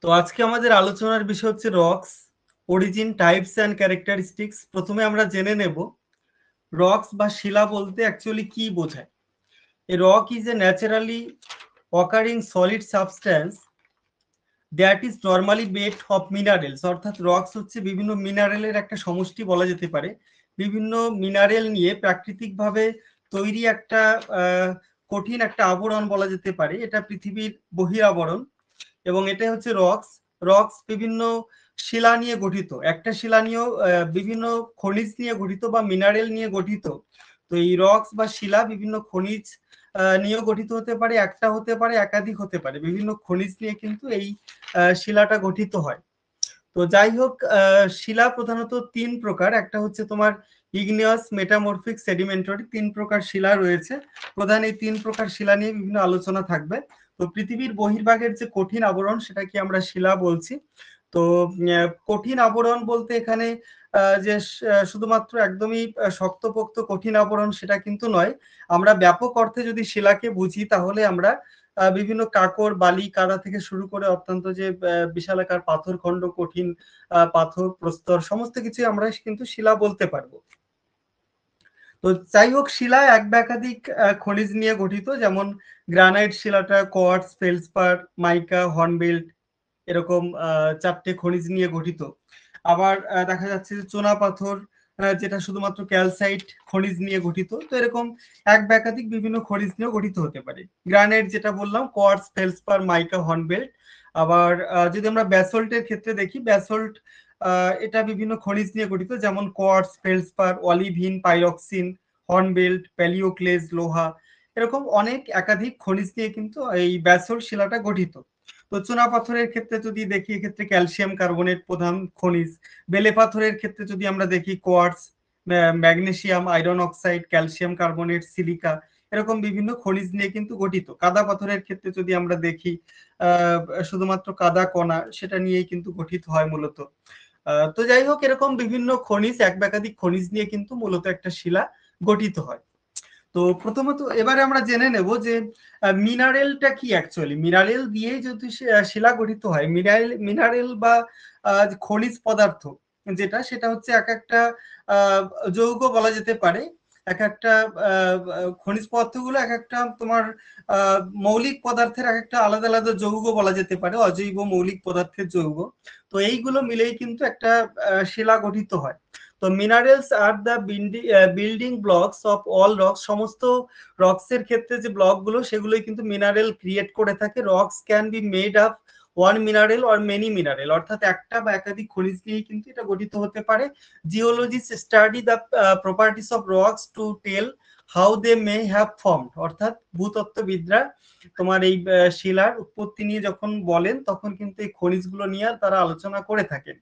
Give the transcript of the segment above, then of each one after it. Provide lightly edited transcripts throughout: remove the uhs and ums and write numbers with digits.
তো আজকে আমাদের আলোচনার বিষয় হচ্ছে rocks, origin, types and characteristics. প্রথমে আমরা জেনে নেব রক্স বা শিলা বলতে অ্যাকচুয়ালি কি বোঝায়। A rock is a naturally occurring solid substance that is normally made of minerals. অর্থাৎ রক্স হচ্ছে বিভিন্ন মিনারেলের একটা সমষ্টি বলা যেতে পারে। বিভিন্ন মিনারেল নিয়ে প্রাকৃতিকভাবে তৈরি একটা কঠিন একটা আবরণ বলা যেতে পারে। এটা পৃথিবীর বহিরাবরণ এবং এটা হচ্ছে রক্স। রক্স বিভিন্ন শিলা নিয়ে গঠিত। একটা শিলা নিয়েও বিভিন্ন খনিজ নিয়ে গঠিত বা মিনারেল নিয়ে গঠিত। তো এই রক্স বা শিলা বিভিন্ন খনিজ নিয়েও গঠিত হতে পারে, একটা হতে পারে, একাধিক হতে পারে। বিভিন্ন খনিজ নিয়ে কিন্তু এই শিলাটা গঠিত হয়। তো যাই হোক, শিলা প্রধানত তিন প্রকার। একটা হচ্ছে তোমার ইগনিয়াস, মেটামরফিক, সেডিমেন্টারি। তিন প্রকার শিলা রয়েছে। প্রধান এই তিন প্রকার শিলা নিয়ে বিভিন্ন আলোচনা থাকবে। তো পৃথিবীর বহির্ভাগের যে কঠিন আবরণ সেটাকে আমরা শিলা বলছি। তো কঠিন আবরণ বলতে এখানে যে শুধুমাত্র একদমই শক্তপোক্ত কঠিন আবরণ সেটা কিন্তু নয়। আমরা ব্যাপক অর্থে যদি শিলাকে বুঝি তাহলে আমরা বিভিন্ন কাকর, বালি, কাদা থেকে শুরু করে অত্যন্ত যে বিশালাকার পাথর খণ্ড, কঠিন পাথর, প্রস্তর সমস্ত কিছুই আমরা কিন্তু শিলা বলতে পারবো। তো যাই হোক, শিলা এক বা একাধিক খনিজ নিয়ে গঠিত। যেমন গ্রানাইট শিলাটা কোয়ার্টজ, ফেলসপার, মাইকা, হর্নবিল্ট এরকম চারটে খনিজ নিয়ে গঠিত। আবার দেখা যাচ্ছে যে চুনা পাথর যেটা শুধুমাত্র ক্যালসাইট খনিজ নিয়ে গঠিত। তো এরকম এক বা একাধিক বিভিন্ন খনিজ নিয়েও গঠিত হতে পারে। গ্রানাইট যেটা বললাম, কোয়ার্টজ, ফেলসপার, মাইকা, হর্নবেল্ট। আবার যদি আমরা ব্যাসল্টের ক্ষেত্রে দেখি, ব্যাসল্ট এটা বিভিন্ন খনিজ নিয়ে গঠিত। যেমন কোয়ার্টজ, ফেলসপার, অলিভিন, পাইরক্সিন, হর্নবেল্ট, প্যালিওক্লেজ, লোহা এরকম অনেক একাধিক খনিজ নিয়ে কিন্তু এই ব্যাসল্ট শিলাটা গঠিত। তো চুনা পাথরের ক্ষেত্রে যদি দেখি, এক্ষেত্রে ক্যালসিয়াম কার্বনেট প্রধান খনিজ। বেলে পাথরের ক্ষেত্রে যদি আমরা দেখি, quartz, magnesium, iron oxide, calcium carbonate, silica এরকম বিভিন্ন খনিজ নিয়ে কিন্তু গঠিত। কাদা পাথরের ক্ষেত্রে যদি আমরা দেখি, শুধুমাত্র কাদা কণা সেটা নিয়েই কিন্তু গঠিত হয় মূলত। তো যাই হোক, এরকম বিভিন্ন খনিজ, এক বা একাধিক খনিজ নিয়ে কিন্তু মূলত একটা শিলা গঠিত হয়। তো প্রথমত এবারে আমরা জেনে নেব যে মিনারেলটা কি। অ্যাকচুয়ালি মিনারেল দিয়েই যদি শিলা গঠিত হয়, মিনারেল বা খনিজ পদার্থ যেটা, সেটা হচ্ছে এক একটা যৌগ বলা যেতে পারে। এক একটা খনিজ পদার্থগুলো এক একটা তোমার মৌলিক পদার্থের এক একটা আলাদা আলাদা যৌগ বলা যেতে পারে, অজৈব মৌলিক পদার্থের যৌগ। তো এইগুলো মিলেই কিন্তু একটা শিলা গঠিত হয়। তো minerals are the building blocks of all rocks. সমস্ত রক্সের ক্ষেত্রে যে ব্লকগুলো সেগুলোই কিন্তু মিনারেল ক্রিয়েট করে থাকে। Rocks can be made up one mineral or many mineral. অর্থাৎ একটা বা একাধিক খনিজ নিয়েই কিন্তু এটা গঠিত হতে পারে। Geologist study the properties of rocks to tell how they may have formed. অর্থাৎ ভূতত্ত্ববিদরা তোমার এই শিলার উৎপত্তি নিয়ে যখন বলেন তখন কিন্তু এই খনিজগুলো নিয়ে তারা আলোচনা করে থাকেন।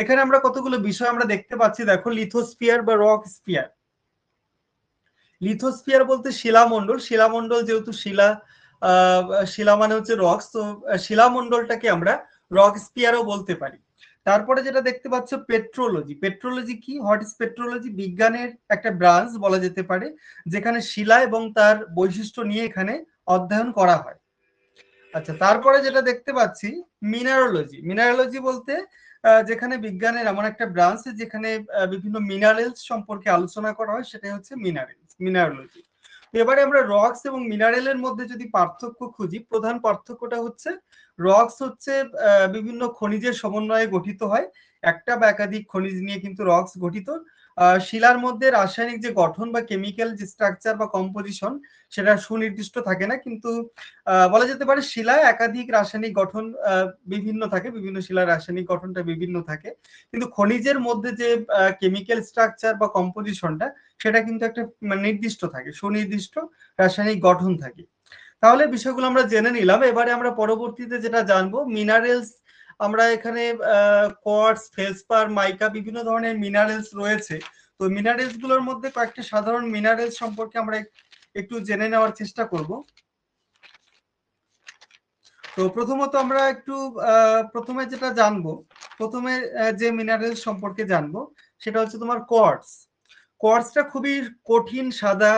এখানে আমরা কতগুলো বিষয় আমরা দেখতে পাচ্ছি। দেখো, লিথোস্ফিয়ার বা রক স্পিয়ার। লিথোস্ফিয়ার বলতে শিলামণ্ডল। শিলামণ্ডল যেহেতু শিলা, শিলা মানে হচ্ছে রক্স, তো শিলামণ্ডলটাকে আমরা রক স্পিয়ারও বলতে পারি। তারপরে যেটা দেখতে পাচ্ছ, পেট্রোলজি। পেট্রোলজি কি? What is petrology? বিজ্ঞানের একটা ব্রাঞ্চ বলা যেতে পারে, যেখানে শিলা এবং তার বৈশিষ্ট্য নিয়ে এখানে অধ্যয়ন করা হয়। আচ্ছা, তারপরে যেটা দেখতে পাচ্ছি, মিনারোলজি। মিনারোলজি বলতে যেখানে বিজ্ঞানের এমন একটা ব্রাঞ্চ যেখানে বিভিন্ন মিনারেলস সম্পর্কে আলোচনা করা হয়, সেটাই হচ্ছে মিনারোলজি। এবারে আমরা রক্স এবং মিনারেলের মধ্যে যদি পার্থক্য খুঁজি, প্রধান পার্থক্যটা হচ্ছে রক্স হচ্ছে বিভিন্ন খনিজের সমন্বয়ে গঠিত হয়। একটা বা একাধিক খনিজ নিয়ে কিন্তু রক্স গঠিত। শিলার মধ্যে রাসায়নিক যে গঠন বা কেমিক্যাল যে স্ট্রাকচার বা কম্পোজিশন সেটা সুনির্দিষ্ট থাকে না, কিন্তু বলা যেতে পারে শিলায় একাধিক রাসায়নিক গঠন বিভিন্ন থাকে। বিভিন্ন শিলার রাসায়নিক গঠনটা বিভিন্ন থাকে, কিন্তু খনিজের মধ্যে যে কেমিক্যাল স্ট্রাকচার বা কম্পোজিশনটা সেটা কিন্তু একটা নির্দিষ্ট থাকে, সুনির্দিষ্ট রাসায়নিক গঠন থাকে। তাহলে বিষয়গুলো আমরা জেনে নিলাম। এবারে আমরা পরবর্তীতে যেটা জানবো, মিনারেলস। আমরা এখানে কোয়ার্টজ, ফেলসপার, মাইকা বিভিন্ন ধরনের মিনারেলস রয়েছে। তো মিনারেলস গুলোর মধ্যে কয়েকটা সাধারণ মিনারেলস সম্পর্কে আমরা একটু জেনে নেওয়ার চেষ্টা করব। তো প্রথমত আমরা একটু প্রথমে যেটা জানবো, প্রথমে যে মিনারেল সম্পর্কে জানবো সেটা হচ্ছে তোমার কোয়ার্টজ। কোয়ার্টজটা খুবই কঠিন, সাদা,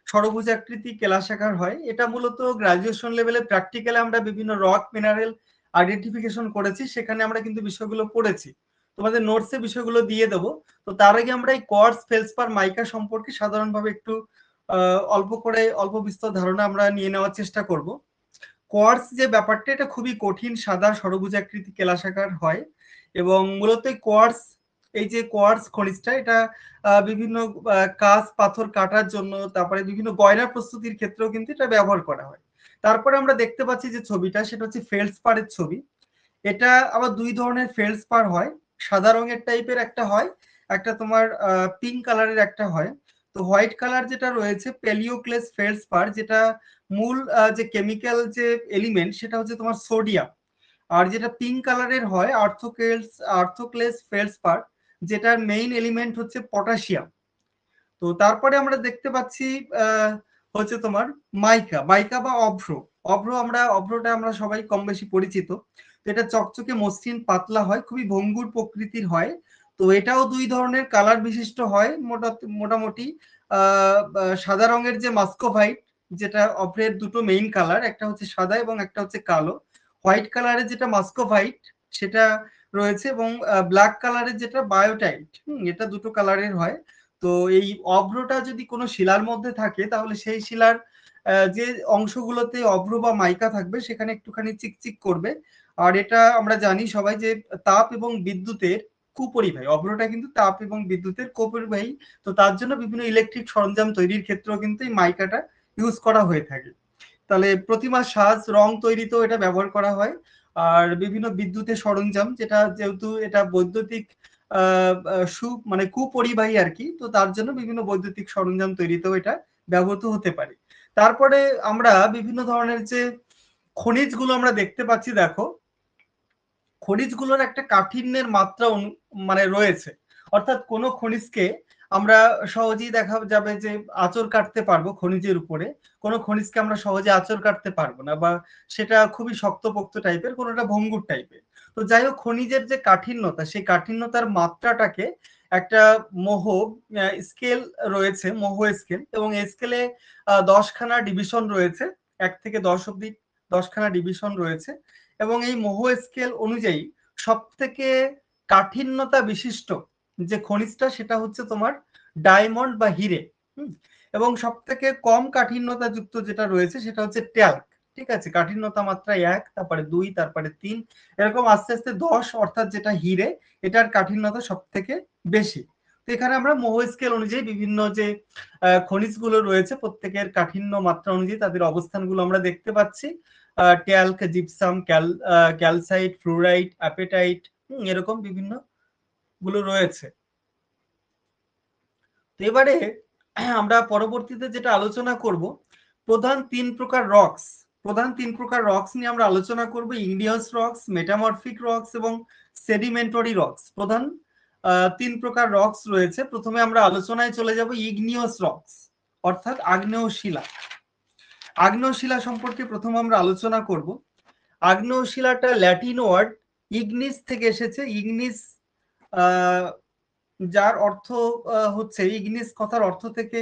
ষড়ভুজাকৃতি, কেলাসাকার হয়। এটা মূলত গ্রাজুয়েশন লেভেলে প্র্যাকটিক্যালে আমরা বিভিন্ন রক মিনারেল আইডেন্টিফিকেশন করেছি, সেখানে আমরা কিন্তু বিষয়গুলো পড়েছি, তোমাদের নোটসে বিষয়গুলো দিয়ে দেবো। তো তার আগে আমরা এই কোয়ার্টজ, ফেলসপার, মাইকা সম্পর্কে সাধারণভাবে একটু অল্প বিস্তর ধারণা আমরা নিয়ে নেওয়ার চেষ্টা করব। কোয়ার্টজ যে ব্যাপারটা, এটা খুবই কঠিন, সাদা ষড়ভুজাকৃতি কেলাসাকার হয়, এবং মূলত কোয়ার্টজ, এই যে কোয়ার্টজ খনিজটা, এটা বিভিন্ন কাঁচ পাথর কাটার জন্য, তারপরে বিভিন্ন গয়না প্রস্তুতির ক্ষেত্রেও কিন্তু এটা ব্যবহার করা হয়। তারপরে আমরা দেখতে পাচ্ছি যে ছবিটা, সেটা হচ্ছে ফেল্ডস্পারের ছবি। এটা আবার দুই ধরনের ফেল্ডস্পার হয়, সাদা রঙের টাইপের একটা হয়, একটা তোমার পিঙ্ক কালারের একটা হয়। তো হোয়াইট কালার যেটা রয়েছে প্যালিওক্লেস ফেল্ডস্পার, যেটা মূল যে কেমিক্যাল যে এলিমেন্ট সেটা হচ্ছে তোমার সোডিয়াম। আর যেটা পিঙ্ক কালারের হয় আর্থোক্লেস ফেল্ডস্পার, যেটার মেইন এলিমেন্ট হচ্ছে পটাশিয়াম। তো তারপরে আমরা দেখতে পাচ্ছি হচ্ছে তোমার মাইকা, মাইকা বা অভ্র। অভ্রটা আমরা সবাই কম বেশি পরিচিত। তো এটা চকচকে মসৃণ পাতলা হয়, খুবই ভঙ্গুর প্রকৃতির হয়। তো এটাও দুই ধরনের কালার বিশিষ্ট হয়, মোটামুটি সাদা রঙের যে মাস্কোভাইট, যেটা অভ্রের দুটো মেইন কালার, একটা হচ্ছে সাদা এবং একটা হচ্ছে কালো। হোয়াইট কালারের যেটা মাস্কোভাইট সেটা রয়েছে, এবং ব্ল্যাক কালারের যেটা বায়োটাইট, এটা দুটো কালারের হয়। তো এই অভ্রটা যদি কোনো শিলার মধ্যে থাকে, তাহলে সেই শিলার যে অংশগুলোতে অভ্র বা মাইকা থাকবে সেখানে একটুখানি চিকচিক করবে। আর এটা আমরা জানি সবাই যে তাপ এবং বিদ্যুতের কুপরিবাহী, অভ্রটা কিন্তু তাপ এবং বিদ্যুতের কুপরিবাহী। তো তার জন্য বিভিন্ন ইলেকট্রিক সরঞ্জাম তৈরির ক্ষেত্রেও কিন্তু এই মাইকাটা ইউজ করা হয়ে থাকে। তাহলে প্রতিমা সাজ, রং তৈরিতেও এটা ব্যবহার করা হয়। আর বিভিন্ন বিদ্যুতের সরঞ্জাম, যেটা যেহেতু এটা বৈদ্যুতিক মানে কুপরিবাহী আর কি, তো তার জন্য বিভিন্ন বৈদ্যুতিক সরঞ্জাম তৈরিতেও এটা ব্যবহৃত হতে পারে। তারপরে আমরা বিভিন্ন ধরনের যে খনিজগুলো আমরা দেখতে পাচ্ছি, দেখো খনিজগুলোর একটা কাঠিন্যের মাত্রা মানে রয়েছে। অর্থাৎ কোনো খনিজকে আমরা সহজেই দেখা যাবে যে আঁচড় কাটতে পারবো খনিজের উপরে, কোনো খনিজকে আমরা সহজে আঁচড় কাটতে পারবো না, বা সেটা খুবই শক্তপোক্ত টাইপের, কোনোটা ভঙ্গুর টাইপের। তো যাই হোক, খনিজের যে কাঠিন্যতা, সেই কাঠিন্যতার মাত্রাটাকে একটা মোহ স্কেল রয়েছে, মোহ স্কেল, এবং এই স্কেলে 10খানা ডিভিশন রয়েছে, 1 থেকে 10 অব্দি 10খানা ডিভিশন রয়েছে। এবং এই মোহ স্কেল অনুযায়ী সব থেকে কাঠিন্যতা বিশিষ্ট যে খনিজটা, সেটা হচ্ছে তোমার ডায়মন্ড বা হিরে। এবং সব থেকে কম কাঠিন্যতা যুক্ত যেটা রয়েছে সেটা হচ্ছে ট্যাল্ক। ঠিক আছে, কাঠিন্যতা মাত্রা 1, তারপরে 2, তারপরে 3, এরকম আস্তে আস্তে 10, অর্থাৎ যেটা হিরে, এটার কাঠিন্যতা সব থেকে বেশি। তো এখানে আমরা মোহ স্কেল অনুযায়ী বিভিন্ন যে খনিজগুলো রয়েছে প্রত্যেকের কাঠিন্য মাত্রা অনুযায়ী তাদের অবস্থানগুলো আমরা দেখতে পাচ্ছি। ট্যাল্ক, জিপসাম, ক্যালসাইট, ফ্লুরাইট, অ্যাপেটাইট, এরকম বিভিন্ন গুলো রয়েছে। তো এবারে আমরা পরবর্তীতে যেটা আলোচনা করব, প্রধান 3 প্রকার রক্স নিয়ে আমরা আলোচনা করব। ইগনিয়াস রক্স, মেটামরফিক রক্স এবং সেডিমেন্টারি রক্স। প্রধান 3 প্রকার রক্স রয়েছে। প্রথমে আমরা আলোচনায় চলে যাব ইগনিয়াস রক্স, অর্থাৎ আগ্নেয় শিলা। আগ্নেয় শিলা সম্পর্কে প্রথম আমরা আলোচনা করব। আগ্নেয় শিলাটা ল্যাটিন ওয়ার্ড ইগনিস থেকে এসেছে। ইগনিস যার অর্থ হচ্ছে, ইগনিস কথার অর্থ থেকে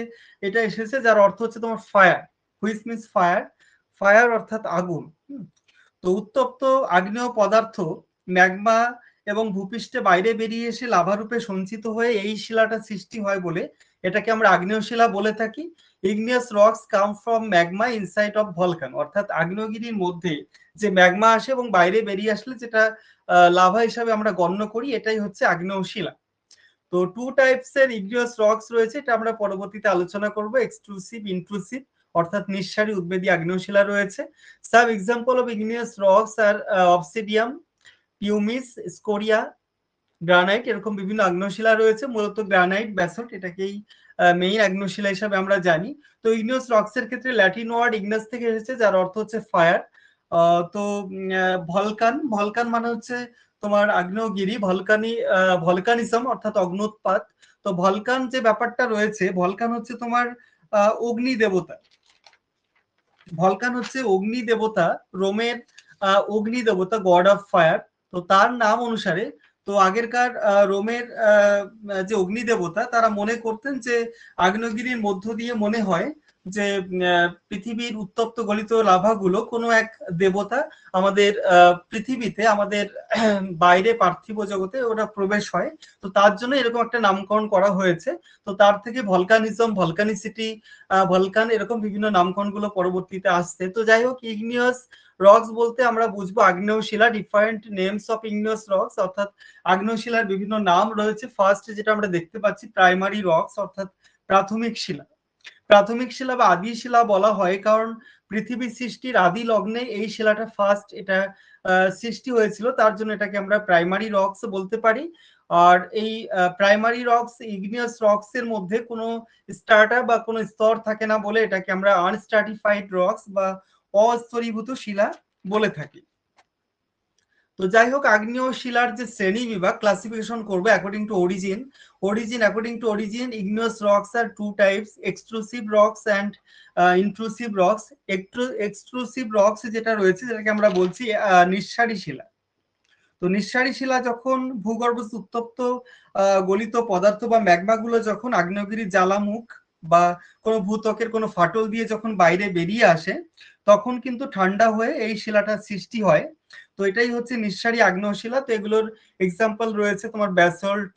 এটা এসেছে, যার অর্থ হচ্ছে তোমার fire, which means fire, fire অর্থাৎ আগুন। তো উত্তপ্ত আগ্নেয় পদার্থ ম্যাগমা এবং ভূপৃষ্ঠে বাইরে বেরিয়ে এসে লাভা রূপে সঞ্চিত হয়ে এই শিলাটা সৃষ্টি হয় বলে এটাকে আমরা আগ্নেয় শিলা বলে থাকি। Igneous rocks come from magma inside of volcano, অর্থাৎ আগ্নেয়গিরির মধ্যে যে ম্যাগমা আসে এবং বাইরে বেরিয়ে আসলে যেটা লাভা হিসাবে আমরা গণ্য করি, এটাই হচ্ছে আগ্নেয় শিলা। তো 2 টাইপসের ইগনিয়াস রক্স রয়েছে, এটা আমরা পরবর্তীতে আলোচনা করব। এক্সট্রুসিভ, ইন্ট্রুসিভ, অর্থাৎ নিঃসারী উদ্বেদী আগ্নেয় শিলা রয়েছে। Some example of igneous rocks are obsidian, pumice, scoria, granite, এরকম বিভিন্ন আগ্নেয়শিলা রয়েছে। মূলত গ্রানাইট, ব্যাসল্ট, এটাকেই মেইন আগ্নেয়শিলা হিসাবে আমরা জানি। তো ইগনিয়াস রক্সের ক্ষেত্রে ল্যাটিন ওয়ার্ড ইগনাস থেকে এসেছে, যার অর্থ হচ্ছে ফায়ার। তো ভলকান মানে হচ্ছে তোমার আগ্নেয়গিরি, ভলকানিজম অর্থাৎ অগ্নুৎপাত। তো ভলকান যে ব্যাপারটা রয়েছে, ভলকান হচ্ছে তোমার অগ্নি দেবতা। ভলকান হচ্ছে অগ্নি দেবতা, রোমের অগ্নি দেবতা, গড অফ ফায়ার। তো তার নাম অনুসারে, তো আগেরকার রোমের যে অগ্নি দেবতা, তারা মনে করতেন যে আগ্নেয়গিরির মধ্য দিয়ে মনে হয় যে পৃথিবীর উত্তপ্ত গলিত লাভাগুলো কোনো এক দেবতা আমাদের পৃথিবীতে, আমাদের বাইরে পার্থিব জগতে ওটা প্রবেশ হয়, তো তার জন্য এরকম একটা নামকরণ করা হয়েছে। তো তার থেকে ভলকানিজম, ভলকানিসিটি, ভলকান, এরকম বিভিন্ন নামকরণগুলো পরবর্তীতে আসছে। তো যাই হোক, ইগনিয়াস রক্স বলতে আমরা বুঝবো আগ্নেয় শিলা, different names of igneous rocks, অর্থাৎ আগ্নেয় শিলার বিভিন্ন নাম রয়েছে। ফার্স্ট যেটা আমরা দেখতে পাচ্ছি প্রাইমারি রক্স, অর্থাৎ প্রাথমিক শিলা। প্রাথমিক শিলা বা আদি শিলা বলা হয় কারণ পৃথিবী সৃষ্টির আদি লগ্নে এই শিলাটা ফার্স্ট এটা সৃষ্টি হয়েছিল, তার জন্য এটাকে আমরা প্রাইমারি রক্স বলতে পারি। আর এই প্রাইমারি রক্স, ইগনিয়াস রক্স এর মধ্যে কোনো স্টার্টার বা কোনো স্তর থাকে না বলে এটাকে আমরা আনস্ট্রাটিফাইড রক্স বা অস্তরীভূত শিলা বলে থাকি। তো যাই হোক, আগ্নেয় শিলার যে শ্রেণী বিভাগ ক্লাসিফিকেশন করবে according to origin, according to origin, igneous rocks are two types: extrusive rocks and intrusive rocks. extrusive rocks যেটা রয়েছে যেটাকে আমরা বলছি নিঃসারী শিলা। তো নিঃসারী শিলা যখন ভূগর্ভস্থ উত্তপ্ত গলিত পদার্থ বা ম্যাগমাগুলো যখন আগ্নেয়গিরির জ্বালামুখ বা কোনো ভূত্বকের কোনো ফাটল দিয়ে যখন বাইরে বেরিয়ে আসে, তখন কিন্তু ঠান্ডা হয়ে এই শিলাটা সৃষ্টি হয়। তো এটাই হচ্ছে নিঃসারী আগ্নেয় শিলা। তো এগুলোর এক্সাম্পল রয়েছে তোমার ব্যাসল্ট,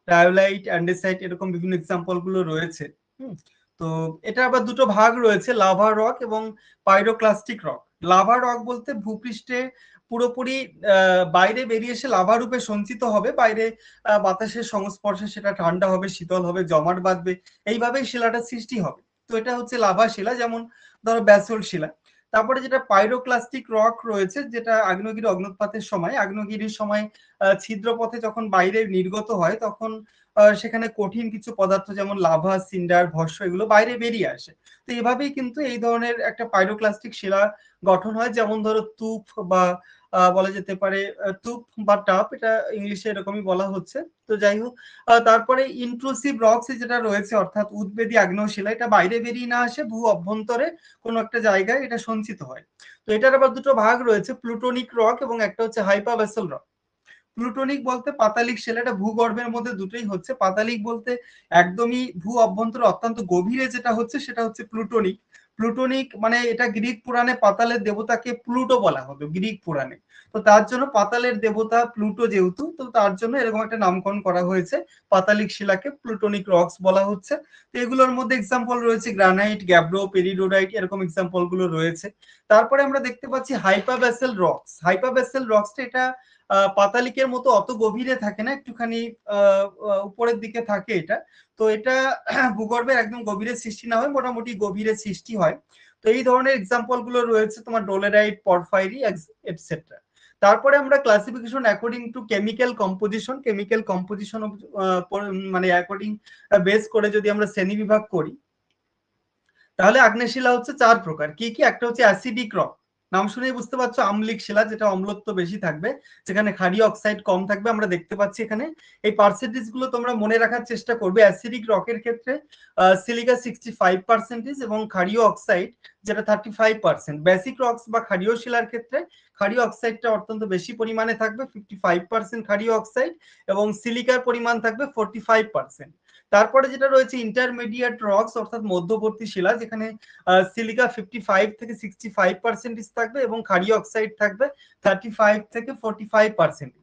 রায়োলাইট, অ্যান্ডেসাইট, এরকম বিভিন্ন এক্সাম্পল গুলো রয়েছে। তো এটা আবার দুটো ভাগ রয়েছে, লাভা রক এবং পাইরোক্লাস্টিক রক। লাভা রক বলতে ভূপৃষ্ঠে পুরোপুরি বাইরে বেরিয়ে এসে লাভা রূপে সঞ্চিত হবে, বাইরে বাতাসের সংস্পর্শে সেটা ঠান্ডা হবে, শীতল হবে, জমাট বাঁধবে, এইভাবেই শিলাটা সৃষ্টি হবে। তো এটা হচ্ছে লাভা শিলা, যেমন ধরো ব্যাসল্ট শিলা। তারপরে যেটা পাইরোক্লাস্টিক রক রয়েছে, যেটা আগ্নেয়গিরি অগ্নুৎপাতের সময়, আগ্নেয়গিরির সময় ছিদ্রপথে যখন বাইরে নির্গত হয় তখন সেখানে কঠিন কিছু পদার্থ যেমন লাভা, সিন্ডার, ভস্ম এগুলো বাইরে বেরিয়ে আসে। তো এভাবেই কিন্তু এই ধরনের একটা পাইরোক্লাস্টিক শিলা গঠন হয়, যেমন ধরো তুফ বা বলা যেতে পারে তুফ বা টাপ, এটা ইংলিশে এরকমই বলা হচ্ছে। তো যাই হোক, তারপরে ইন্ট্রুসিভ রক্স যেটা রয়েছে, অর্থাৎ উদ্বেদী আগ্নেয় শিলা, এটা বাইরে বেরিয়ে না আসে, ভূ অভ্যন্তরে কোনো একটা জায়গায় এটা সঞ্চিত হয়। তো এটার আবার দুটো ভাগ রয়েছে, প্লুটোনিক রক এবং একটা হচ্ছে হাইপাবেসল রক। প্লুটোনিক বলতে পাতালিক শিলা, এটা ভূগর্ভের মধ্যে দুটোই হচ্ছে। পাতালিক বলতে একদমই ভূ অভ্যন্তরে অত্যন্ত গভীরে যেটা হচ্ছে সেটা হচ্ছে প্লুটোনিক। প্লুটোনিক মানে এটা গ্রিক পুরাণে পাতালের দেবতাকে প্লুটো বলা হতো গ্রিক পুরাণে। তো তার জন্য পাতালের দেবতা প্লুটো যেহেতু, তো তার জন্য এরকম একটা নামকরণ করা হয়েছে, পাতালিক শিলাকে প্লুটোনিক রক্স বলা হচ্ছে। তো এগুলোর মধ্যে এক্সাম্পল রয়েছে গ্রানাইট, গ্যাব্রো, পেরিডোরাইট, এরকম এক্সাম্পল গুলো রয়েছে। তারপরে আমরা দেখতে পাচ্ছি হাইপাবেসেল রক্স। হাইপাবেসেল রক্সটা এটা পাতালিকের মতো অত গভীরে থাকে না, একটুখানি উপরের দিকে থাকে এটা। তো এটা ভূগর্ভের একদম গভীরে সৃষ্টি না হয়, মোটামুটি গভীরে সৃষ্টি হয়। তো এই ধরনের এক্সাম্পল গুলো রয়েছে তোমার ডোলেরাইট, পরফাইরি, এটসেট্রা। তারপরে আমরা classification according to chemical composition, মানে অ্যাকর্ডিং বেস করে যদি আমরা শ্রেণী বিভাগ করি, তাহলে আগ্নেয় শিলা হচ্ছে 4 প্রকার। কি কি? একটা হচ্ছে অ্যাসিডিক রক, নাম শুনেই বুঝতে পারছো, আম্লিক শিলা, যেটা অম্লত্ব বেশি থাকবে, যেখানে ক্ষারীয় অক্সাইড কম থাকবে। আমরা দেখতে পাচ্ছি এখানে এই পার্সেন্টেজ গুলো তোমরা মনে রাখার চেষ্টা করবে। অ্যাসিডিক রকের ক্ষেত্রে সিলিকা 65% এবং ক্ষারীয় অক্সাইড যেটা 35%। বেসিক রক্স বা ক্ষারীয় শিলার ক্ষেত্রে ক্ষারীয় অক্সাইডটা অত্যন্ত বেশি পরিমাণে থাকবে, 55% ক্ষারীয় অক্সাইড, এবং সিলিকার পরিমাণ থাকবে 45%। তারপরে যেটা রয়েছে ইন্টারমিডিয়েট রক্স, অর্থাৎ মধ্যবর্তী শিলা, যেখানে সিলিকা 55 থেকে 65% থাকবে এবং ক্ষারীয় অক্সাইড থাকবে 35 থেকে 45%।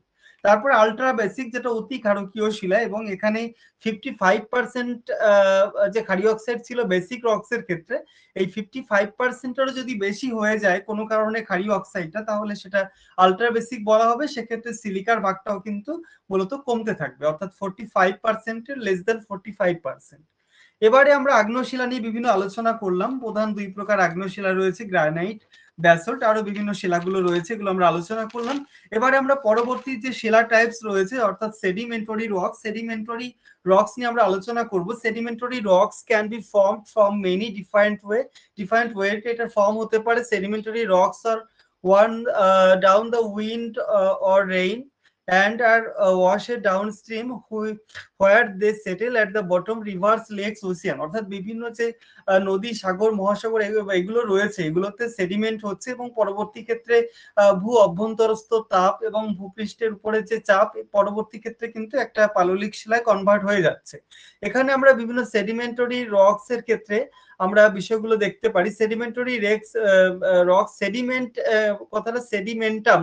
তারপরে আলট্রা বেসিক, যেটা অতি ক্ষারকীয় শিলা, এবং এখানে 55% যে ক্ষারীয় অক্সাইড ছিল বেসিক রক্সের ক্ষেত্রে, এই 55%এরও যদি বেশি হয়ে যায় কোনো কারণে ক্ষারীয় অক্সাইডটা, তাহলে সেটা আলট্রা বেসিক বলা হবে। সেক্ষেত্রে সিলিকার ভাগটাও কিন্তু মূলত কমতে থাকবে, অর্থাৎ 45% লেস দেন 45%। এবারে আমরা আগ্নেয় শিলা নিয়ে বিভিন্ন আলোচনা করলাম। প্রধান দুই প্রকার আগ্নেয় শিলা রয়েছে, গ্রানাইট, ব্যাসল্ট, আরো বিভিন্ন শিলাগুলো রয়েছে, এগুলো আমরা আলোচনা করলাম। এবারে আমরা পরবর্তী যে শিলা টাইপস রয়েছে, অর্থাৎ সেডিমেন্টারি রক্স, সেডিমেন্টারি রক্স নিয়ে আমরা আলোচনা করব। Sedimentary rocks can be formed from many different way. এটা ফর্ম হতে পারে, sedimentary rocks are worn down the wind or rain, and are washed downstream where they settle at the bottom rivers, lakes, ocean। অর্থাৎ বিভিন্ন যে নদী, সাগর, মহাসাগর এগুলো রয়েছে, এগুলোতে সেডিমেন্ট হচ্ছে এবং পরবর্তী ক্ষেত্রে ভূ অভ্যন্তরস্থ তাপ এবং ভূপৃষ্ঠের উপরে যে চাপ পরবর্তী ক্ষেত্রে কিন্তু একটা পাললিক শিলায় কনভার্ট হয়ে যাচ্ছে। এখানে আমরা বিভিন্ন সেডিমেন্টারি রকস এর ক্ষেত্রে আমরা বিষয়গুলো দেখতে পারি। সেডিমেন্টারি রক সেডিমেন্ট, কথাটা সেডিমেন্টাম,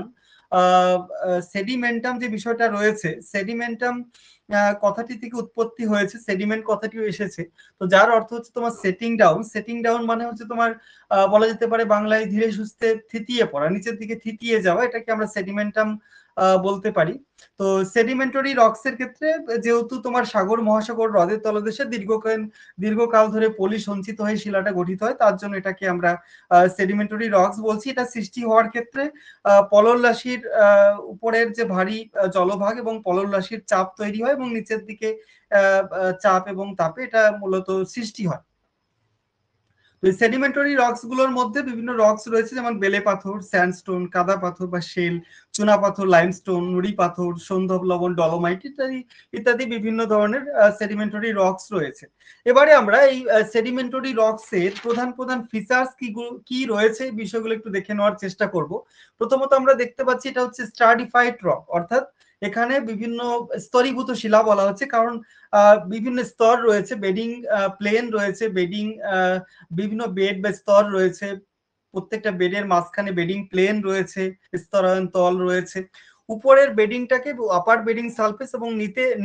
সেডিমেন্টাম যে বিষয়টা রয়েছে, সেডিমেন্টাম কথাটি থেকে উৎপত্তি হয়েছে, সেডিমেন্ট কথাটিও এসেছে। তো যার অর্থ হচ্ছে তোমার সেটিং ডাউন। সেটিং ডাউন মানে হচ্ছে তোমার বলা যেতে পারে বাংলায় ধীরে সুস্থে থিতিয়ে পড়া, নিচের দিকে থিতিয়ে যাওয়া, এটাকে আমরা সেডিমেন্টাম বলতে পারি। তো সেডিমেন্টারি রকস এর ক্ষেত্রে যেহেতু তোমার সাগর, মহাসাগর, হ্রদের তলদেশে দীর্ঘকাল ধরে পলি সঞ্চিত হয়ে শিলাটা গঠিত হয়, তার জন্য এটাকে আমরা সেডিমেন্টারি রকস বলছি। এটা সৃষ্টি হওয়ার ক্ষেত্রে পলল রাশির উপরের যে ভারী জলভাগ এবং পলল রাশির চাপ তৈরি হয় এবং নিচের দিকে চাপ এবং তাপে এটা মূলত সৃষ্টি হয়। তো সেডিমেন্টারি রকস গুলোর মধ্যে বিভিন্ন রকস রয়েছে, যেমন বেলে পাথর, স্যান্ডস্টোন, কাদা পাথর বা শেল, চুনা পাথর, লাইমস্টোন, নুড়ি পাথর, সন্ধব লবণ, ডলোমাইট ইত্যাদি ইত্যাদি বিভিন্ন ধরনের সেডিমেন্টারি রকস রয়েছে। এবারে আমরা এই সেডিমেন্টারি রকস এর প্রধান প্রধান ফিচার্স কি রয়েছে এই বিষয়গুলো একটু দেখে নেওয়ার চেষ্টা করব। প্রথমত আমরা দেখতে পাচ্ছি এটা হচ্ছে স্ট্রাটিফাইড রক, অর্থাৎ এখানে বিভিন্ন স্তরীভূত শিলা বলা হচ্ছে, কারণ বিভিন্ন স্তর রয়েছে, বেডিং প্লেন রয়েছে, বেডিং বিভিন্ন বেড বা স্তর রয়েছে, প্রত্যেকটা বেডের মাঝখানে বেডিং প্লেন রয়েছে, স্তরায়ন তল রয়েছে। উপরের বেডিংটাকে আপার বেডিং সারফেস এবং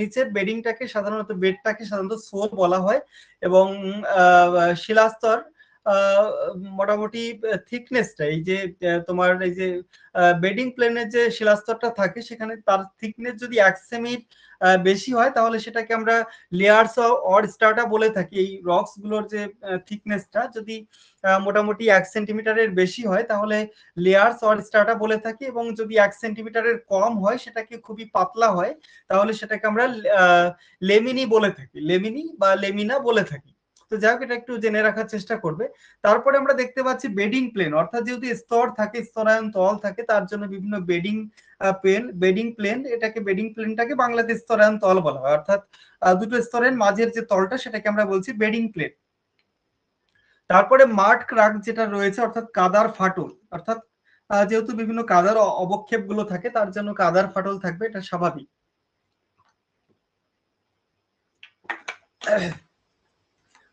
নিচের বেডিংটাকে সাধারণত বেডটাকে সাধারণত সোল বলা হয়। এবং শিলাস্তর মোটামুটি থিকনেসটা, এই যে তোমার এই যে বেডিং প্লেনের যে শিলাস্তরটা থাকে সেখানে তার থিকনেস যদি 1 সেমি বেশি হয় তাহলে সেটাকে আমরা লেয়ার্স অর স্ট্রাটা বলে থাকি। এই রকস গুলোর যে থিকনেসটা যদি মোটামুটি 1 সেন্টিমিটারের বেশি হয় তাহলে লেয়ার্স অর স্ট্রাটা বলে থাকি, এবং যদি 1 সেন্টিমিটারের কম হয়, সেটাকে খুবই পাতলা হয়, তাহলে সেটাকে আমরা লেমিনি বলে থাকি, লেমিনি বা লেমিনা বলে থাকি। তো যাই হোক, এটা একটু জেনে রাখার চেষ্টা করবে। তারপরে আমরা দেখতে পাচ্ছি বেডিং প্লেন, অর্থাৎ যেহেতু স্তর থাকে, স্তরায়ন তল থাকে, তার জন্য বিভিন্ন বেডিং প্লেন, এটাকে বেডিং প্লেনটাকে বাংলাতে স্তরায়ন তল বলা হয়, অর্থাৎ দুটো স্তরের মাঝের যে তলটা সেটাকে আমরা বলছি বেডিং প্লেন। তারপরে মাড ক্রাক যেটা রয়েছে, অর্থাৎ কাদার ফাটল, অর্থাৎ যেহেতু বিভিন্ন কাদার অবক্ষেপ গুলো থাকে তার জন্য কাদার ফাটল থাকবে, এটা স্বাভাবিক।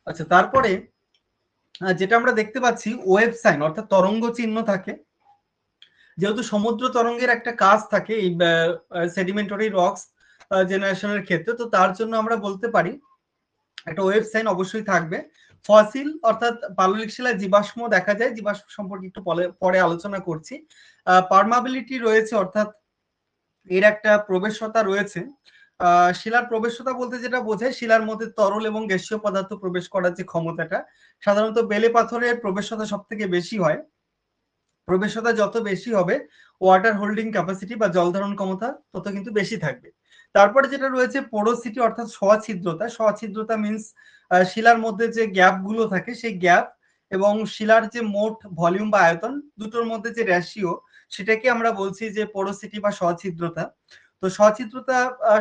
আচ্ছা, তারপরে যেটা আমরা দেখতে পাচ্ছি ওয়েভ সাইন, অর্থাৎ তরঙ্গ চিহ্ন থাকে। যেহেতু সমুদ্র তরঙ্গের একটা কাজ থাকে এই সেডিমেন্টারি রকস জেনারেশনের ক্ষেত্রে, তো তার জন্য আমরা বলতে পারি একটা ওয়েভ সাইন অবশ্যই থাকবে। ফসিল অর্থাৎ পাললিক শিলায় জীবাশ্ম দেখা যায়, জীবাশ্ম সম্পর্কে একটু পরে আলোচনা করছি। পারমাবিলিটি রয়েছে, অর্থাৎ এর একটা প্রবেশতা রয়েছে। শিলার প্রবেশতা বলতে যেটা বোঝায়, শিলার মধ্যে তরল এবং গ্যাসীয় পদার্থ প্রবেশ করার যে ক্ষমতাটা, সাধারণত বেলে পাথরের প্রবেশতা সব থেকে বেশি হয়। প্রবেশতা যত বেশি হবে, ওয়াটার হোল্ডিং ক্যাপাসিটি বা জল ধারণ ক্ষমতা তত কিন্তু বেশি থাকবে। তারপরে যেটা রয়েছে পোরোসিটি, অর্থাৎ সছিদ্রতা। সছিদ্রতা মিন্স শিলার মধ্যে যে গ্যাপ গুলো থাকে সেই গ্যাপ এবং শিলার যে মোট ভলিউম বা আয়তন দুটোর মধ্যে যে রেশিও, সেটাকে আমরা বলছি যে পোরোসিটি বা সছিদ্রতা। তো সছিদ্রতা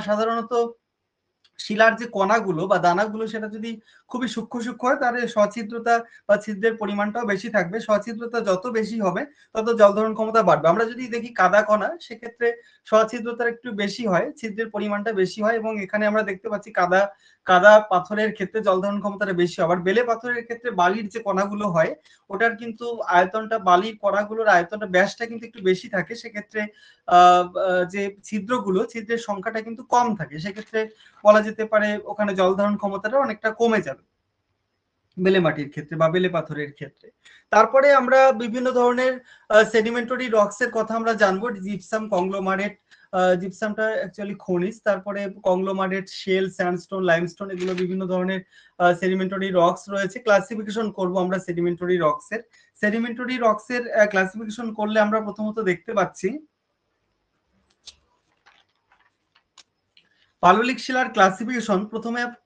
সাধারণত শিলার যে কণাগুলো বা দানাগুলো সেটা যদি খুবই সূক্ষ্ম সূক্ষ্ম হয় তাহলে সছিদ্রতা বা ছিদ্রের পরিমাণটাও বেশি থাকবে। সছিদ্রতা যত বেশি হবে তত জল ধারণ ক্ষমতা বাড়বে। আমরা যদি দেখি কাদা কণা, সেক্ষেত্রে সছিদ্রতার একটু বেশি হয়, ছিদ্রের পরিমাণটা বেশি হয়, এবং এখানে আমরা দেখতে পাচ্ছি কাদা কাদা পাথরের ক্ষেত্রে জল ধারণ ক্ষমতাটা বেশি। আবার বেলে পাথরের ক্ষেত্রে বালির যে কণাগুলো হয় ওটার কিন্তু আয়তনটা, বালির কণাগুলোর আয়তনটা, ব্যাসটা কিন্তু একটু বেশি থাকে, সেক্ষেত্রে যে ছিদ্রগুলো, ছিদ্রের সংখ্যাটা কিন্তু কম থাকে, সেক্ষেত্রে বলা যেতে পারে ওখানে জল ধারণ ক্ষমতাটা অনেকটা কমে যাবে বেলে মাটির ক্ষেত্রে বা বেলে পাথরের ক্ষেত্রে। তারপরে আমরা বিভিন্ন ধরনের সেডিমেন্টারি রকস এর কথা আমরা জানবো। জিপসাম, কংগ্লোমারেট, জিপসামটা অ্যাকচুয়ালি খনিজ, তারপরে কংগ্লোমারেট, শেল, স্যান্ডস্টোন, লাইমস্টোন, এগুলো বিভিন্ন ধরনের সেডিমেন্টারি রকস রয়েছে। ক্লাসিফিকেশন করব আমরা সেডিমেন্টারি রকস এর। সেডিমেন্টারি রকস এর ক্লাসিফিকেশন করলে আমরা প্রথমত দেখতে পাচ্ছি পাললিক শিলার ক্লাসিফিকেশন।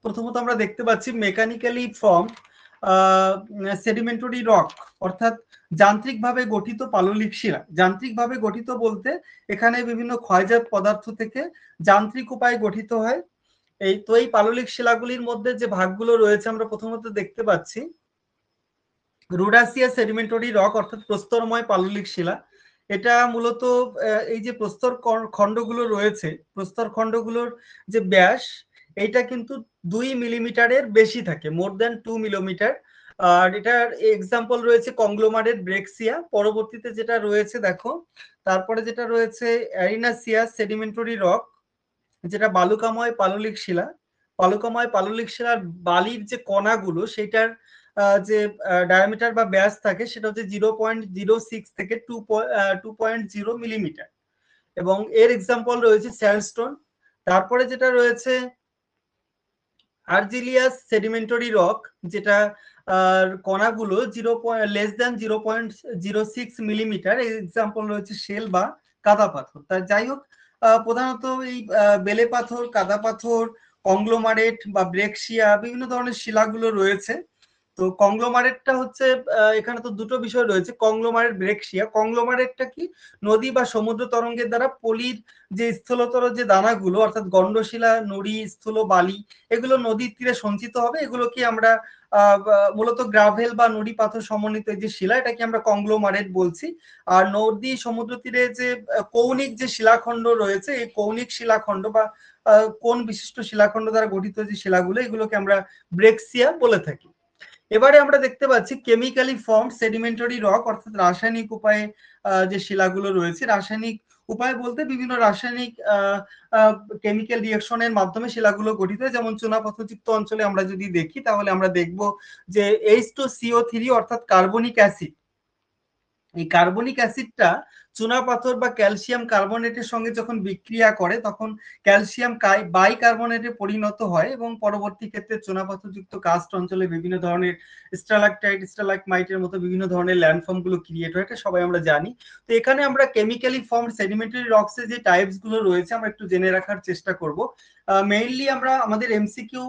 প্রথমত আমরা দেখতে পাচ্ছি মেকানিক্যালি ফর্ম সেডিমেন্টারি রক অর্থাৎ যান্ত্রিকভাবে গঠিত পাললিক শিলা। যান্ত্রিকভাবে গঠিত বলতে এখানে বিভিন্ন ক্ষয়জাত পদার্থ থেকে যান্ত্রিক উপায়ে গঠিত হয়। এই পাললিক শিলাগুলির মধ্যে যে ভাগগুলো রয়েছে আমরা প্রথমত দেখতে পাচ্ছি রোডাসিয়া সেডিমেন্টারি রক অর্থাৎ প্রস্তরময় পাললিক শিলা। এটা মূলত এই যে প্রস্তর খণ্ডগুলো রয়েছে, প্রস্তর খণ্ডগুলোর যে ব্যাস এইটা কিন্তু 2 মিলিমিটারের বেশি থাকে, মোর দ্যান 2 মিলিমিটার। আর এটার এক্সাম্পল রয়েছে কংগ্লোমারেট ব্রেক্সিয়া। পরবর্তীতে যেটা রয়েছে দেখো, তারপরে যেটা রয়েছে অ্যারিনাসিয়া সেডিমেন্টারি রক, যেটা বালুকাময় পাললিক শিলা। বালুকাময় পাললিক শিলার বালির যে কণাগুলো সেটার যে ডায়ামিটার বা ব্যাস থাকে সেটা হচ্ছে 0.06 থেকে 2.0 মিলিমিটার, এবং এর এক্সাম্পল রয়েছে স্যান্ডস্টোন। তারপরে যেটা রয়েছে আর্জিলিয়াস সেডিমেন্টারি রক, যেটা কণাগুলো less than 0.06 মিলিমিটার, এর এক্সাম্পল রয়েছে শেল বা কাদা পাথর। তা যাই হোক, প্রধানত এই বেলে পাথর, কাদা পাথর, কংগ্লোমারেট বা ব্রেক্সিয়া বিভিন্ন ধরনের শিলাগুলো রয়েছে। তো কংগ্লোমারেটটা হচ্ছে এখানে তো দুটো বিষয় রয়েছে, কংগ্লোমারেট ব্রেক্সিয়া। কংগ্লোমারেটটা কি, নদী বা সমুদ্র তরঙ্গের দ্বারা পলির যে স্থলতর যে দানাগুলো অর্থাৎ গন্ডশিলা, নুড়ি, স্থূল বালি এগুলো নদীর তীরে সঞ্চিত হবে, এগুলোকে আমরা মূলত গ্রাভেল বা নুড়ি পাথর সমন্বিত যে শিলা এটাকে আমরা কংগ্লোমারেট বলছি। আর নদী সমুদ্র তীরে যে কৌণিক যে শিলাখণ্ড রয়েছে, এই কৌণিক শিলাখণ্ড বা কোন বিশিষ্ট শিলাখণ্ড দ্বারা গঠিত যে শিলাগুলো এগুলোকে আমরা ব্রেক্সিয়া বলে থাকি। এবারে আমরা দেখতে পাচ্ছি কেমিক্যালি ফর্ম সেডিমেন্টারি রক অর্থাৎ রাসায়নিক উপায়ে যে শিলাগুলো রয়েছে। রাসায়নিক উপায় বলতে বিভিন্ন রাসায়নিক কেমিক্যাল রিঅ্যাকশনের মাধ্যমে শিলাগুলো গঠিত হয়। যেমন চুনাপাথরযুক্ত অঞ্চলে আমরা যদি দেখি তাহলে আমরা দেখব যে H2CO3 অর্থাৎ কার্বনিক অ্যাসিড, এই কার্বনিক অ্যাসিডটা চুনাপাথর বা ক্যালসিয়াম কার্বনেটের সঙ্গে যখন বিক্রিয়া করে তখন ক্যালসিয়াম বাইকার্বনেটে পরিণত হয়, এবং পরবর্তী ক্ষেত্রে চুনাপাথরযুক্ত কাস্ট অঞ্চলে বিভিন্ন ধরনের স্টালাকটাইট, স্টালাকমাইটের মতো বিভিন্ন ধরনের ল্যান্ডফর্ম গুলো ক্রিয়েট হয়, এটা সবাই আমরা জানি। তো এখানে আমরা কেমিক্যালি ফর্ম সেডিমেন্টারি রকসের যে টাইপস গুলো রয়েছে আমরা একটু জেনে রাখার চেষ্টা করব। মেইনলি আমরা আমাদের এমসিকিউ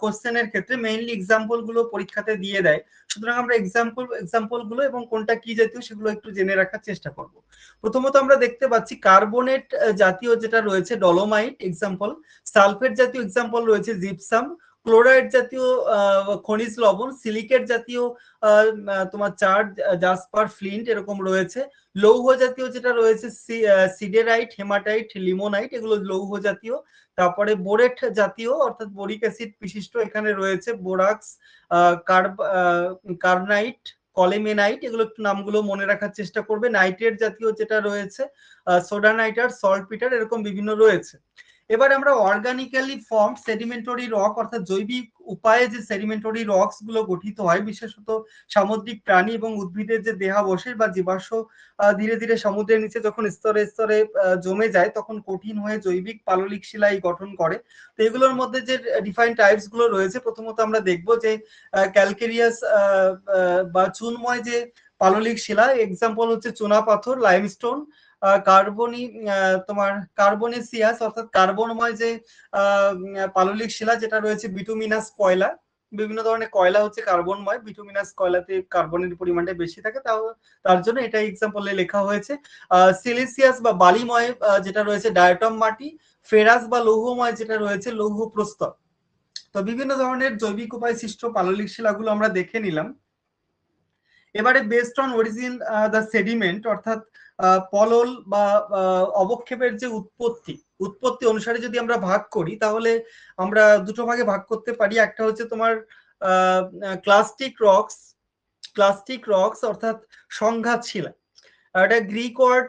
কোশ্চেনের ক্ষেত্রে মেইনলি এক্সাম্পল গুলো পরীক্ষাতে দিয়ে দেয়, সুতরাং আমরা এক্সাম্পল গুলো এবং কোনটা কি জাতীয় সেগুলো একটু জেনে রাখার চেষ্টা করব। প্রথমত আমরা দেখতে পাচ্ছি কার্বনেট জাতীয় যেটা রয়েছে ডলোমাইট এক্সাম্পল, সালফেট জাতীয় এক্সাম্পল রয়েছে জিপসাম, ক্লোরাইড জাতীয় খনিজ লবণ, সিলিকেট জাতীয় তোমার চার্জ জাসপার, ফ্লিন্ট এরকম রয়েছে। লৌহ জাতীয় যেটা রয়েছে সিডেরাইট, হেমাটাইট, লিমোনাইট, এগুলো লৌহ জাতীয়। তারপরে বোরেট জাতীয় অর্থাৎ বোরিক অ্যাসিড বিশিষ্ট এখানে রয়েছে বোরাক্স, কার্বনাইট, কলেমেনাইট, এগুলো একটু নামগুলো মনে রাখার চেষ্টা করবে। নাইট্রেট জাতীয় যেটা রয়েছে সোডা নাইটার, সল্টপিটার, এরকম বিভিন্ন রয়েছে। এবার আমরা অর্গানিক্যালি ফর্ম সেডিমেন্টারি রক অর্থাৎ জৈবিক উপায়ে যে সেডিমেন্টারি রকস গুলো গঠিত হয়, বিশেষত সামুদ্রিক প্রাণী এবং উদ্ভিদের যে দেহাবশেষ বা জীবাশ্ম ধীরে ধীরে সমুদ্রের নিচে যখন স্তরে স্তরে জমে যায় তখন কঠিন হয়ে জৈবিক পাললিক শিলা গঠন করে। তো এগুলোর মধ্যে যে ডিফাইন টাইপস গুলো রয়েছে, প্রথমত আমরা দেখব যে ক্যালকেরিয়াস বা চুনময় যে পাললিক শিলা, এক্সাম্পল হচ্ছে চুনা পাথর, লাইমস্টোন, তোমার কার্বনেসিয়াস অর্থাৎ কার্বনময় যে পাললিক শিলা যেটা রয়েছে বিটুমিনাস কয়লা, বিভিন্ন ধরনের কয়লা হচ্ছে কার্বনময়, বিটুমিনাস কয়লাতে কার্বনের পরিমাণটা বেশি থাকে, তার জন্য এটা এক্সাম্পলে লেখা হয়েছে। সিলিসিয়াস বা বালিময় যেটা রয়েছে ডায়াটম মাটি, ফেরাস বা লৌহময় যেটা রয়েছে লৌহ প্রস্তর। তো বিভিন্ন ধরনের জৈবিক উপায় সৃষ্ট পাললিক শিলাগুলো আমরা দেখে নিলাম। এবারে based on origin the sediment অর্থাৎ পলল বা অবক্ষেপের যে উৎপত্তি অনুসারে যদি আমরা ভাগ করি তাহলে আমরা দুটো ভাগে ভাগ করতে পারি। একটা হচ্ছে তোমার ক্লাস্টিক রকস অর্থাৎ সংঘাত শিলা। এটা গ্রিক ওয়ার্ড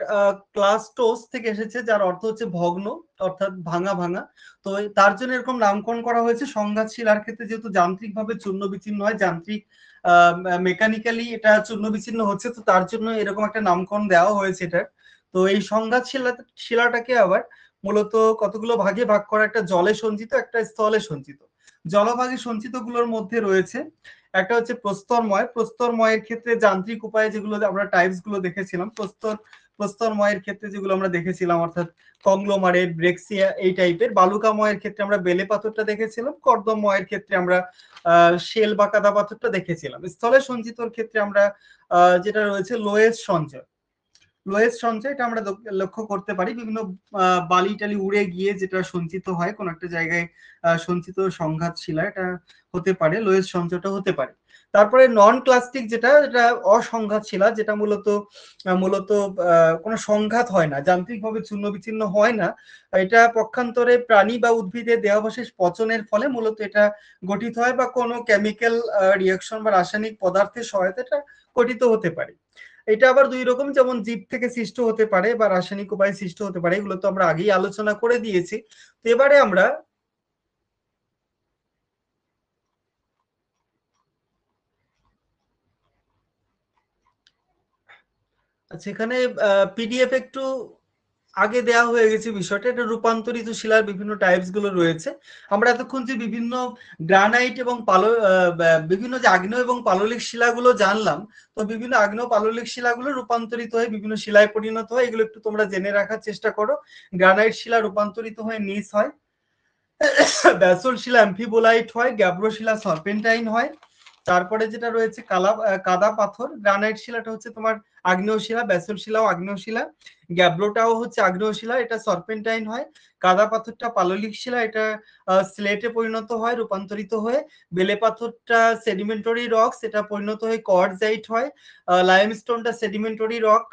ক্লাস্টোস থেকে এসেছে, যার অর্থ হচ্ছে ভগ্ন অর্থাৎ ভাঙা ভাঙা। তো তার জন্য এরকম নামকরণ করা হয়েছে। সংঘাত শিলার ক্ষেত্রে যেহেতু যান্ত্রিক ভাবে চূর্ণ বিচ্ছিন্ন হয়, যান্ত্রিক মেকানিক্যালি এটা চূর্ণ বিচ্ছিন্ন হচ্ছে, তো তার জন্য এরকম একটা নামকরণ দেওয়া হয়েছে এটার। তো এই সংঘাত শিলাটাকে আবার মূলত কতগুলো ভাগে ভাগ করা, একটা জলে সঞ্চিত, একটা স্থলে সঞ্চিত। জলভাগে সঞ্চিত গুলোর মধ্যে রয়েছে একটা হচ্ছে প্রস্তরময়ের ক্ষেত্রে যান্ত্রিক উপায়ে যেগুলো আমরা টাইপস গুলো দেখেছিলাম, প্রস্তরময়ের ক্ষেত্রে যেগুলো আমরা দেখেছিলাম, অর্থাৎ কংগ্লোমারেট, ব্রেক্সিয়া এই টাইপের। বালুকাময়ের ক্ষেত্রে আমরা বেলে পাথরটা দেখেছিলাম। কর্দমময়ের ক্ষেত্রে আমরা শেল বা কাদা পাথরটা দেখেছিলাম। স্থলে সঞ্চিতর ক্ষেত্রে আমরা যেটা রয়েছে লোয়েস সঞ্চয়। লোয়েস সঞ্চয় এটা আমরা লক্ষ্য করতে পারি, বিভিন্ন বালি টালি উড়ে গিয়ে যেটা সঞ্চিত হয় কোন একটা জায়গায়, সঞ্চিত সংঘাত শিলা, এটা হতে পারে লোয়েস সঞ্চয়টা হতে পারে। তারপরে নন ক্লাস্টিক যেটা অসংঘাত শিলা, যেটা মূলত কোনো সংঘাত হয় না, যান্ত্রিকভাবে চূর্ণ বিচ্ছিন্ন হয় না। এটা পক্ষান্তরে প্রাণী বা উদ্ভিদের দেহাবশেষ পচনের ফলে মূলত এটা গঠিত হয়, বা কোনো কেমিক্যাল রিয়াকশন বা রাসায়নিক পদার্থের সহায়তা এটা গঠিত হতে পারে। এটা আবার দুই রকম, যেমন জীব থেকে সৃষ্ট হতে পারে বা রাসায়নিক উপায়ে সৃষ্ট হতে পারে, এগুলো তো আমরা আগেই আলোচনা করে দিয়েছি। তো এবারে আমরা আচ্ছা, এখানে পিডিএফ একটু আগে দেওয়া হয়ে গেছে বিষয়টা। এটা রূপান্তরিত শিলার বিভিন্ন টাইপস গুলো রয়েছে। আমরা এতক্ষণ যে বিভিন্ন গ্রানাইট এবং বিভিন্ন যে আগ্নেয় এবং পাললিক শিলাগুলো জানলাম, তো বিভিন্ন আগ্নেয় পাললিক শিলাগুলো রূপান্তরিত হয়ে বিভিন্ন শিলায় পরিণত হয়, এগুলো একটু তোমরা জেনে রাখার চেষ্টা করো। গ্রানাইট শিলা রূপান্তরিত হয়ে নিস হয়, ব্যাসল্ট শিলা অ্যাম্ফিবোলাইট হয়, গ্যাব্রো শিলা সার্পেন্টাইন হয়। তারপরে যেটা রয়েছে কাদা পাথর, গ্রানাইট শিলাটা হচ্ছে তোমার আগ্নেয় শিলা, ব্যাসল্ট শিলাও আগ্নেয় শিলা, গ্যাব্রোটাও হচ্ছে আগ্নেয় শিলা, এটা সার্পেন্টাইন হয়। কাদা পাথরটা পাললিক শিলা, এটা স্লেটে পরিণত হয় রূপান্তরিত হয়ে। বেলে পাথরটা সেডিমেন্টারি রক্স, এটা পরিণত হয়ে কোয়ার্টজাইট হয়। লাইমস্টোনটা সেডিমেন্টারি রক,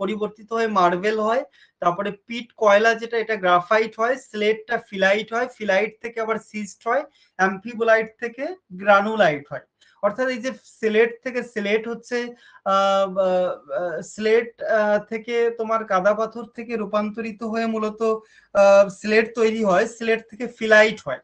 পরিবর্তিত হয়ে মার্বেল হয়। তারপরে পিট কয়লা যেটা, এটা গ্রাফাইট হয়। স্লেটটা ফিলাইট হয়, ফিলাইট থেকে আবার সিস্ট হয়, অ্যাম্ফিবোলাইট থেকে গ্রানুলাইট হয়। অর্থাৎ এই যে স্লেট থেকে স্লেট হচ্ছে স্লেট থেকে তোমার কাদা পাথর থেকে রূপান্তরিত হয়ে মূলত স্লেট তৈরি হয়, স্লেট থেকে ফিলাইট হয়।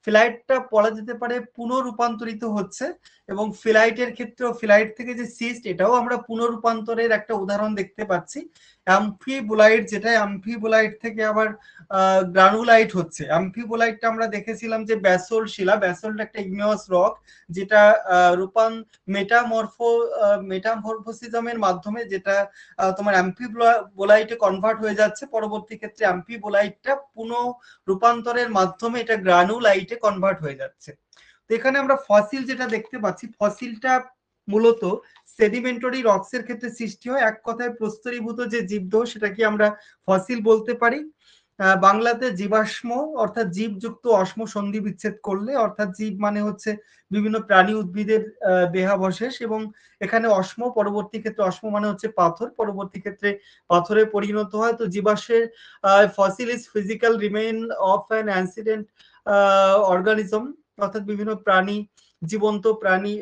ফিলাইটটা বলা যেতে পারে পুনঃরূপান্তরিত হচ্ছে, এবং ফিলাইটের ক্ষেত্রেও ফিলাইট থেকে যে সিস্ট, এটাও আমরা পুনঃরূপান্তরের একটা উদাহরণ দেখতে পাচ্ছি। অ্যাম্ফিবোলাইট যেটা, অ্যাম্ফিবোলাইট থেকে আবার গ্রানুলাইট হচ্ছে। অ্যাম্ফিবোলাইটটা আমরা দেখেছিলাম যে ব্যাসল্ট শিলা, ব্যাসল্ট একটা ইগনিয়াস রক, যেটা মেটামরফোসিজমের মাধ্যমে যেটা তোমার অ্যাম্ফিবোলাইটে কনভার্ট হয়ে যাচ্ছে, পরবর্তী ক্ষেত্রে অ্যাম্ফিবোলাইটটা পুনঃ রূপান্তরের মাধ্যমে এটা গ্রানুলাইটে কনভার্ট হয়ে যাচ্ছে। তো এখানে আমরা ফসিল যেটা দেখতে পাচ্ছি, ফসিলটা মূলত সেডিমেন্টারি রক্সের ক্ষেত্রে সৃষ্টি হয়। এক কথায় প্রস্তরীভূত যে জীবদেহ, সেটাকে আমরা ফসিল বলতে পারি। বাংলাতে জীবাশ্ম অর্থাৎ জীবযুক্ত অশ্ম সন্ধি বিচ্ছেদ করলে, অর্থাৎ জীব মানে হচ্ছে বিভিন্ন প্রাণী উদ্ভিদের দেহাবশেষ, এবং এখানে অশ্ম পরবর্তী ক্ষেত্রে, অশ্ম মানে হচ্ছে পাথর, পরবর্তী ক্ষেত্রে পাথরে পরিণত হয়। তো জীবাশ্মের fossil is physical remain of an ancient organism, অর্থাৎ বিভিন্ন প্রাণী, জীবন্ত প্রাণী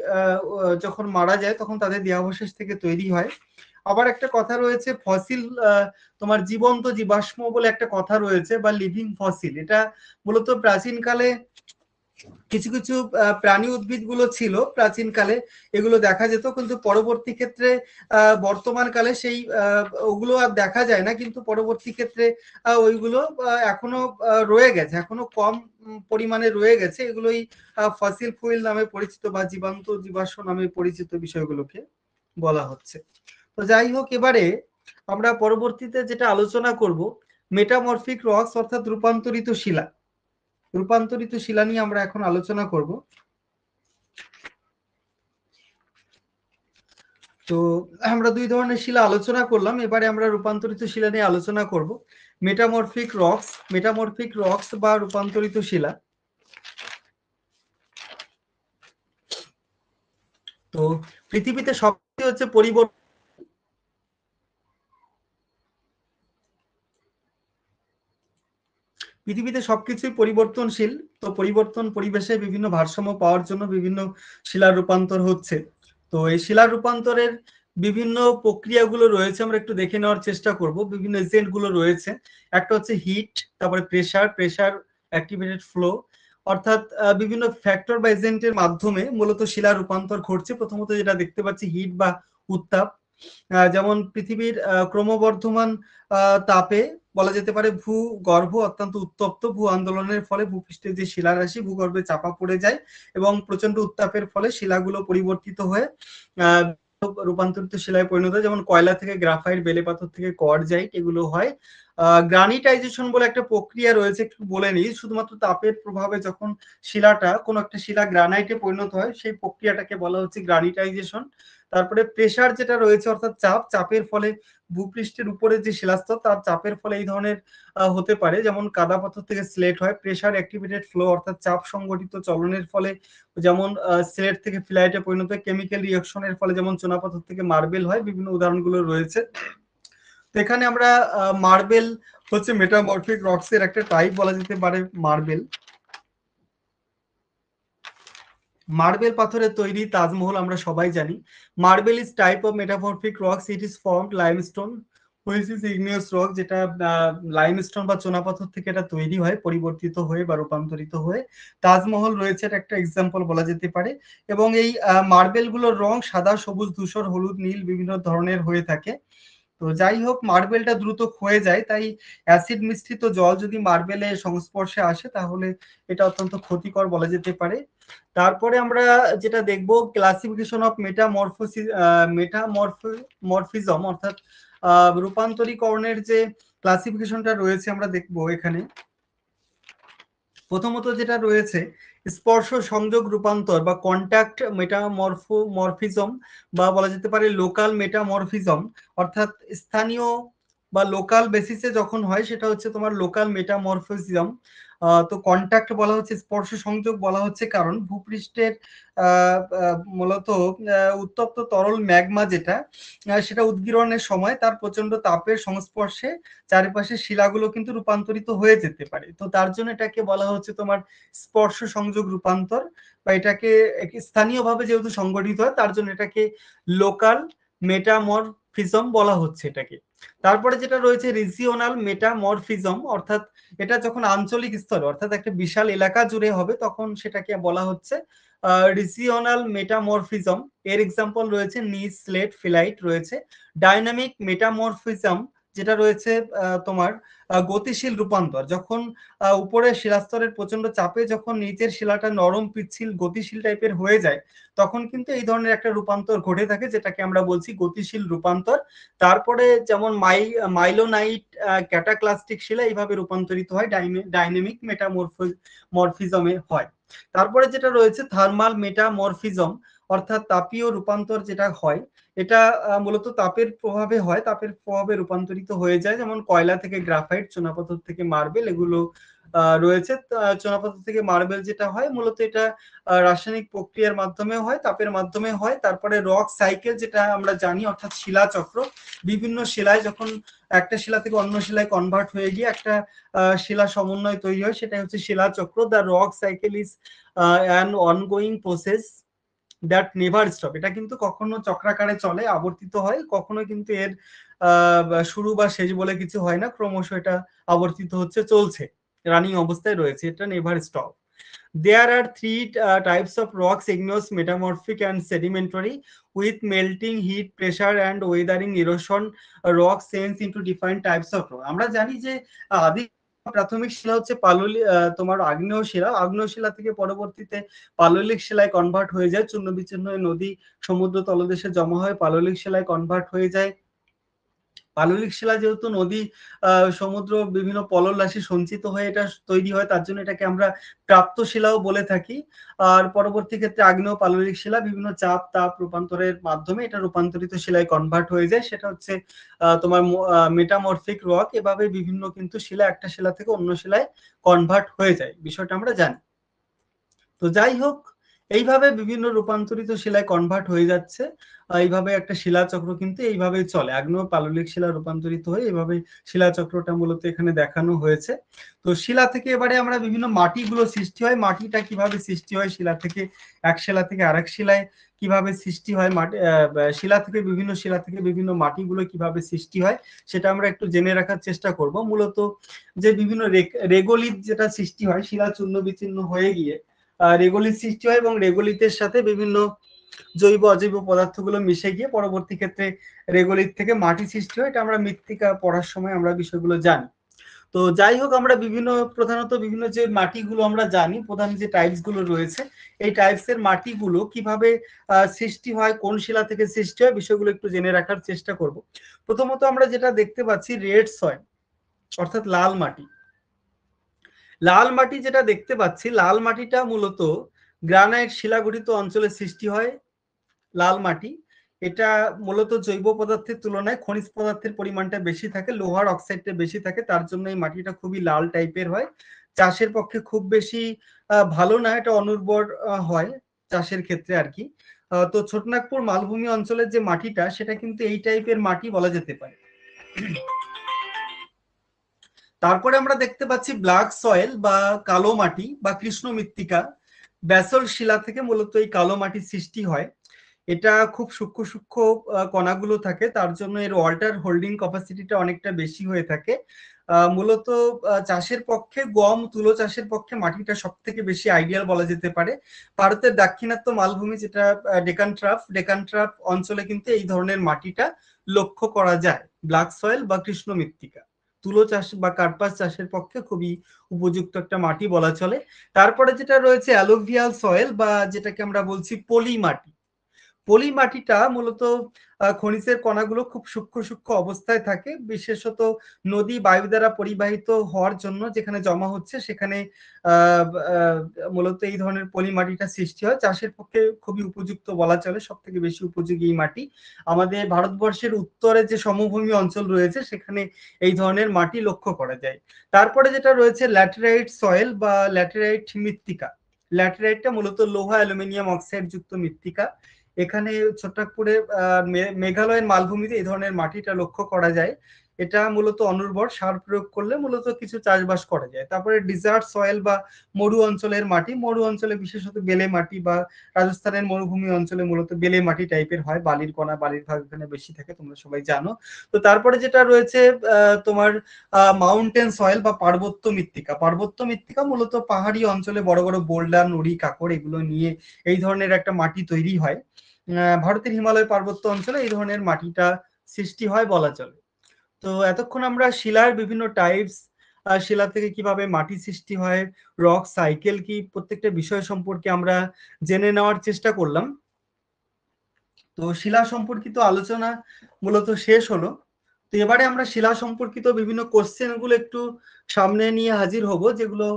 যখন মারা যায় তখন তাদের দেহাবশেষ থেকে তৈরি হয়। আবার একটা কথা রয়েছে ফসিল, তোমার জীবন্ত জীবাশ্ম বলে একটা কথা রয়েছে, বা লিভিং ফসিল। এটা মূলত প্রাচীনকালে কিছু কিছু প্রাণী উদ্ভিদ গুলো ছিল, প্রাচীনকালে এগুলো দেখা যেত, কিন্তু পরবর্তী ক্ষেত্রে বর্তমান কালে সেই ওগুলো আর দেখা যায় না, কিন্তু পরবর্তী ক্ষেত্রে ওইগুলো এখনো রয়ে গেছে, এখনো কম পরিমাণে রয়ে গেছে। এগুলোই ফসিল ফুয়েল নামে পরিচিত, বা জীবান্ত জীবাশ্ম নামে পরিচিত বিষয়গুলোকে বলা হচ্ছে। তো যাই হোক, এবারে আমরা পরবর্তীতে যেটা আলোচনা করব, মেটামরফিক রক্স অর্থাৎ রূপান্তরিত শিলা। রূপান্তরিত শিলা নিয়ে আমরা এখন আলোচনা করব। তো আমরা দুই ধরনের শিলা আলোচনা করলাম, এবারে আমরা রূপান্তরিত শিলা নিয়ে আলোচনা করব। মেটামরফিক রক্স বা রূপান্তরিত শিলা। তো পৃথিবীতে সবচেয়ে হচ্ছে পৃথিবীতে সবকিছুই পরিবর্তনশীল। তো পরিবর্তন পরিবেশে বিভিন্ন ভারসাম্য পাওয়ার জন্য বিভিন্ন শিলার রূপান্তর হচ্ছে। তো এই শিলার রূপান্তরের বিভিন্ন প্রক্রিয়াগুলো রয়েছে, আমরা একটু দেখে নেওয়ার চেষ্টা করব। বিভিন্ন এজেন্ট গুলো রয়েছে, একটা হচ্ছে হিট, তারপরে প্রেসার অ্যাক্টিভেটেড ফ্লো, অর্থাৎ বিভিন্ন ফ্যাক্টর বা এজেন্টের মাধ্যমে মূলত শিলার রূপান্তর ঘটছে। প্রথমত যেটা দেখতে পাচ্ছি হিট বা উত্তাপ, যেমন পৃথিবীর ক্রমবর্ধমান তাপে বলা যেতে পারে ভূগর্ভ অত্যন্ত উত্তপ্ত, ভূ আন্দোলনের ফলে ভূপৃষ্ঠের যে শিলারাশি ভূগর্ভে চাপা পড়ে যায়, এবং প্রচন্ড উত্তাপের ফলে শিলাগুলো পরিবর্তিত হয়ে রূপান্তরিত শিলায় পরিণত হয়, যেমন কয়লা থেকে গ্রাফাইট, বেলে পাথর থেকে কোয়ার্জাইট, এগুলো হয়। গ্রানিটাইজেশন বলে একটা প্রক্রিয়া রয়েছে, একটু বলে নিই। শুধুমাত্র তাপের প্রভাবে যখন শিলাটা, কোনো একটা শিলা গ্রানাইটে পরিণত হয়, সেই প্রক্রিয়াটাকে বলা হচ্ছে গ্রানিটাইজেশন। তারপরে প্রেসার যেটা রয়েছে, অর্থাৎ চাপের ফলে ভূপৃষ্ঠের উপরে যে শিলাস্তর, তার চাপের ফলে এই ধরনের হতে পারে। যেমন কাদা পাথর থেকে স্লেট হয়। প্রেসার অ্যাক্টিভেটেড ফ্লো, অর্থাৎ চাপ সংগঠিত চলনের ফলে যেমন স্লেট থেকে ফিলাইটে পরিণত হয়। কেমিক্যাল রিঅ্যাকশনের ফলে যেমন চুনাপাথর থেকে মার্বেল হয়। বিভিন্ন উদাহরণগুলো রয়েছে। তো এখানে আমরা মার্বেল হচ্ছে মেটামরফিক রকস এর একটা টাইপ বলা যেতে পারে। মার্বেল পাথরের তৈরি তাজমহল আমরা সবাই জানি। Marble is type of metamorphic rocks, it is formed limestone which is igneous rock, যেটা লাইমস্টোন বা চুনাপাথর থেকে এটা তৈরি হয়, পরিবর্তিত হয়ে বা রূপান্তরিত হয়ে। তাজমহল রয়েছে, এটা একটা এক্সাম্পল বলা যেতে পারে। এবং এই মার্বেল গুলোর রং সাদা, সবুজ, ধূসর, হলুদ, নীল বিভিন্ন ধরনের হয়ে থাকে। তো যাই হোক, মার্বেলটা দ্রুত ক্ষয়ে যায়, তাই অ্যাসিড মিশ্রিত জল যদি মার্বেলের সংস্পর্শে আসে তাহলে এটা অত্যন্ত ক্ষতিকর বলা যেতে পারে। তারপরে আমরা যেটা দেখব, ক্লাসিফিকেশন অফ মেটামরফিজম, অর্থাৎ রূপান্তরীকরণের যে ক্লাসিফিকেশনটা রয়েছে আমরা দেখব এখানে। প্রথমত যেটা রয়েছে, স্পর্শ সংযোগ রূপান্তর বা কন্ট্যাক্ট মেটামরফিজম, বা বলা যেতে পারে লোকাল মেটামরফিজম, অর্থাৎ স্থানীয় বা লোকাল বেসিসে যখন হয় সেটা হচ্ছে তোমার লোকাল মেটামরফিজম। তো কন্ট্যাক্ট বলা হচ্ছে, স্পর্শ সংযোগ বলা হচ্ছে কারণ ভূপৃষ্ঠের মূলত উত্তপ্ত তরল ম্যাগমা যেটা, সেটা উদ্গীরণের সময় তার প্রচন্ড তাপের সংস্পর্শে চারিপাশের শিলাগুলো কিন্তু রূপান্তরিত হয়ে যেতে পারে। তো তার জন্য এটাকে বলা হচ্ছে তোমার স্পর্শ সংযোগ রূপান্তর, বা এটাকে স্থানীয়ভাবে যেহেতু সংগঠিত হয় তার জন্য এটাকে লোকাল মেটামরফিজম বলা হচ্ছে এটাকে। তারপরে যেটা রয়েছে রিজিওনাল মেটামরফিজম, অর্থাৎ এটা যখন আঞ্চলিক স্তরে, অর্থাৎ একটা বিশাল এলাকা জুড়ে হবে, তখন সেটাকে বলা হচ্ছে রিজিওনাল মেটামরফিজম। এর এক্সাম্পল রয়েছে নিজ, স্লেট, ফিলাইট রয়েছে। ডাইনামিক মেটামরফিজম যেটা রয়েছে তোমার গতিশীল রূপান্তর, যখন উপরের শিলাস্তরের প্রচন্ড চাপে যখন নিচের শিলাটা নরম, পিচ্ছিল, গতিশীল টাইপের হয়ে যায়, তখন কিন্তু এই ধরনের একটা রূপান্তর ঘটে থাকে, যেটাকে আমরা বলছি গতিশীল রূপান্তর। তারপরে যেমন মাইলোনাইট ক্যাটাক্লাস্টিক শিলা এইভাবে রূপান্তরিত হয়, ডাইনামিক মেটামরফিজমে হয়। তারপরে যেটা রয়েছে থার্মাল মেটামরফিজম, অর্থাৎ তাপীয় রূপান্তর যেটা হয়, এটা মূলত তাপের প্রভাবে হয়, তাপের প্রভাবে রূপান্তরিত হয়ে যায়। যেমন কয়লা থেকে গ্রাফাইট, চুনাপাথর থেকে মার্বেল, এগুলো রয়েছে। চুনাপাথর থেকে মার্বেল যেটা হয় মূলত এটা রাসায়নিক প্রক্রিয়ার মাধ্যমে হয়, তাপের মাধ্যমে হয়। তারপরে রক সাইকেল যেটা আমরা জানি, অর্থাৎ শিলা চক্র, বিভিন্ন শিলায় যখন একটা শিলা থেকে অন্য শিলায় কনভার্ট হয়ে গিয়ে একটা শিলা সমন্বয় তৈরি হয়, সেটা হচ্ছে শিলা চক্র। The rock cycle is an ongoing process that never stop. এটা কিন্তু কখনো চক্রাকারে চলে, আবর্তিত হয়, কখনো কিন্তু এর শুরু বা শেষ বলে কিছু হয় না, ক্রমশ এটা আবর্তিত হচ্ছে, চলছে, রানিং অবস্থায় রয়েছে, এটা never stop. There are three types of rocks: igneous, metamorphic, and sedimentary. With melting, heat, pressure, and weathering, erosion, rocks change into different types of rock. আমরা জানি যে আদি প্রাথমিক শিলা হচ্ছে তোমার আগ্নেয় শিলা। আগ্নেয় শিলা থেকে পরবর্তীতে পাললিক শিলায় কনভার্ট হয়ে যায়, চূর্ণ বিচূর্ণ হয়ে নদী, সমুদ্র তলদেশে জমা হয়, পাললিক শিলায় কনভার্ট হয়ে যায়। পাললিক শিলা যেহেতু নদী, সমুদ্র, বিভিন্ন পলল রাশি সঞ্চিত হয়ে এটা তৈরি হয়, তার জন্য এটাকে আমরা প্রাপ্ত শিলাও বলে থাকি। আর পরবর্তী ক্ষেত্রে আগ্নেয় পাললিক শিলা বিভিন্ন চাপ তাপ রূপান্তরের মাধ্যমে এটা রূপান্তরিত শিলায় কনভার্ট হয়ে যায়, সেটা হচ্ছে তোমার মেটামরফিক রক। এভাবে বিভিন্ন কিন্তু শিলা একটা শিলা থেকে অন্য শিলায় কনভার্ট হয়ে যায়, বিষয়টা আমরা জানি। তো যাই হোক, এইভাবে বিভিন্ন রূপান্তরিত শিলায় কনভার্ট হয়ে যাচ্ছে। এইভাবে একটা শিলাচক্র কিন্তু এইভাবেই চলে, আগ্নেয় পাললিক শিলা রূপান্তরিত হয়ে এইভাবে শিলাচক্রটা মূলত এখানে দেখানো হয়েছে। তো শিলা থেকে এবারে আমরা বিভিন্ন মাটিগুলো সৃষ্টি হয়, মাটিটা কিভাবে সৃষ্টি হয় শিলা থেকে, এক শিলা থেকে আরেক শিলায় কিভাবে সৃষ্টি হয়, মাটি শিলা থেকে বিভিন্ন মাটিগুলো কিভাবে সৃষ্টি হয়, সেটা আমরা একটু জেনে রাখার চেষ্টা করব। মূলত যে বিভিন্ন রেগোলিথ যেটা সৃষ্টি হয়, শিলা চূর্ণ বিচূর্ণ হয়ে গিয়ে রেগোলিথ সৃষ্টি হয়, এবং রেগোলিথের সাথে বিভিন্ন জৈব অজৈব পদার্থগুলো মিশে গিয়ে পরবর্তী ক্ষেত্রে রেগোলিথ থেকে মাটি সৃষ্টি হয়। এটা আমরা মৃত্তিকা পড়ার সময় আমরা বিষয়গুলো জানি। তো যাই হোক, আমরা প্রধানত বিভিন্ন যে মাটিগুলো আমরা জানি, প্রধান যে টাইপস গুলো রয়েছে, এই টাইপস এর মাটিগুলো কিভাবে সৃষ্টি হয়, কোন শিলা থেকে সৃষ্টি হয়, বিষয়গুলো একটু জেনে রাখার চেষ্টা করব। প্রথমত আমরা যেটা দেখতে পাচ্ছি রেড সয়েল, অর্থাৎ লাল মাটি। লাল মাটি যেটা দেখতে পাচ্ছি, লাল মাটিটা মূলত গ্রানাইট শিলা গঠিত অঞ্চলে সৃষ্টি হয়। লাল মাটি এটা মূলত জৈব পদার্থের তুলনায় খনিজ পদার্থের পরিমাণটা বেশি থাকে, লোহার অক্সাইডটা বেশি থাকে, তার জন্য এই মাটিটা খুবই লাল টাইপের হয়। চাষের পক্ষে খুব বেশি ভালো না, এটা অনুর্বর হয় চাষের ক্ষেত্রে আর কি। তো ছোটনাগপুর মালভূমি অঞ্চলের যে মাটিটা, সেটা কিন্তু এই টাইপের মাটি বলা যেতে পারে। তারপরে আমরা দেখতে পাচ্ছি ব্ল্যাক সয়েল বা কালো মাটি বা কৃষ্ণ মৃত্তিকা। ব্যাসল্ট শিলা থেকে মূলত এই কালো মাটির সৃষ্টি হয়। এটা খুব সূক্ষ্ম সূক্ষ্ম কণাগুলো থাকে, তার জন্য এর ওয়াটার হোল্ডিং ক্যাপাসিটিটা অনেকটা বেশি হয়ে থাকে। মূলত চাষের পক্ষে, গম তুলো চাষের পক্ষে মাটিটা সব থেকে বেশি আইডিয়াল বলা যেতে পারে। ভারতের দাক্ষিণাত্য মালভূমি, যেটা ডেকান ট্রাপ অঞ্চলে কিন্তু এই ধরনের মাটিটা লক্ষ্য করা যায়, ব্ল্যাক সয়েল বা কৃষ্ণ মৃত্তিকা। তুলো চাষ বা কার্পাস চাষের পক্ষে খুবই উপযুক্ত একটা মাটি বলা চলে। তারপরে যেটা রয়েছে অ্যালুভিয়াল সয়েল বা যেটাকে আমরা বলছি পলি মাটি। পলি মাটিটা মূলত খনিজের কণাগুলো খুব সূক্ষ্ম সূক্ষ্ম অবস্থায় থাকে, বিশেষত নদী বায়ু দ্বারা পরিবাহিত হওয়ার জন্য যেখানে জমা হচ্ছে, সেখানে মূলত এই ধরনের পলি মাটিটা সৃষ্টি হয়। চাষের পক্ষে খুবই উপযুক্ত বলা চলে, সব থেকে বেশি উপযোগী এই মাটি। আমাদের ভারতবর্ষের উত্তরে যে সমভূমি অঞ্চল রয়েছে, সেখানে এই ধরনের মাটি লক্ষ্য করা যায়। তারপরে যেটা রয়েছে ল্যাটেরাইট সয়েল বা ল্যাটেরাইট মৃত্তিকা। ল্যাটেরাইটটা মূলত লোহা অ্যালুমিনিয়াম অক্সাইড যুক্ত মৃত্তিকা। এখানে ছোটনাগপুরে মেঘালয়ের মালভূমিতে এই ধরনের মাটিটা লক্ষ্য করা যায়। এটা মূলত অনুর্বর, সার প্রয়োগ করলে মূলত কিছু চাষবাস করা যায়। তারপরে ডিজার্ট সয়েল বা মরু অঞ্চলের মাটি, মরু অঞ্চলে বিশেষত বেলে মাটি, বা রাজস্থানের মরুভূমি অঞ্চলে মূলত বেলে মাটি টাইপের হয়, বালির কণা, বালির ভাগ এখানে বেশি থাকে, তোমরা সবাই জানো। তো তারপরে যেটা রয়েছে তোমার মাউন্টেন সয়েল বা পার্বত্য মৃত্তিকা। পার্বত্য মৃত্তিকা মূলত পাহাড়ি অঞ্চলে বড় বড় বোল্ডার, নুড়ি, কাকড় এগুলো নিয়ে এই ধরনের একটা মাটি তৈরি হয়। ভারতের হিমালয় পার্বত্য অঞ্চলে এই ধরনের মাটিটা সৃষ্টি হয় বলা চলে। তো এতক্ষণ আমরা শিলার বিভিন্ন টাইপস, শিলা থেকে কিভাবে মাটি সৃষ্টি হয়, রক সাইকেল কি, প্রত্যেকটা বিষয় সম্পর্কে আমরা জেনে নেওয়ার চেষ্টা করলাম। তো শিলা সম্পর্কিত আলোচনা মূলত শেষ হলো। তো এবারে আমরা শিলা সম্পর্কিত বিভিন্ন কোশ্চেন গুলো একটু সামনে নিয়ে হাজির হব, যেগুলো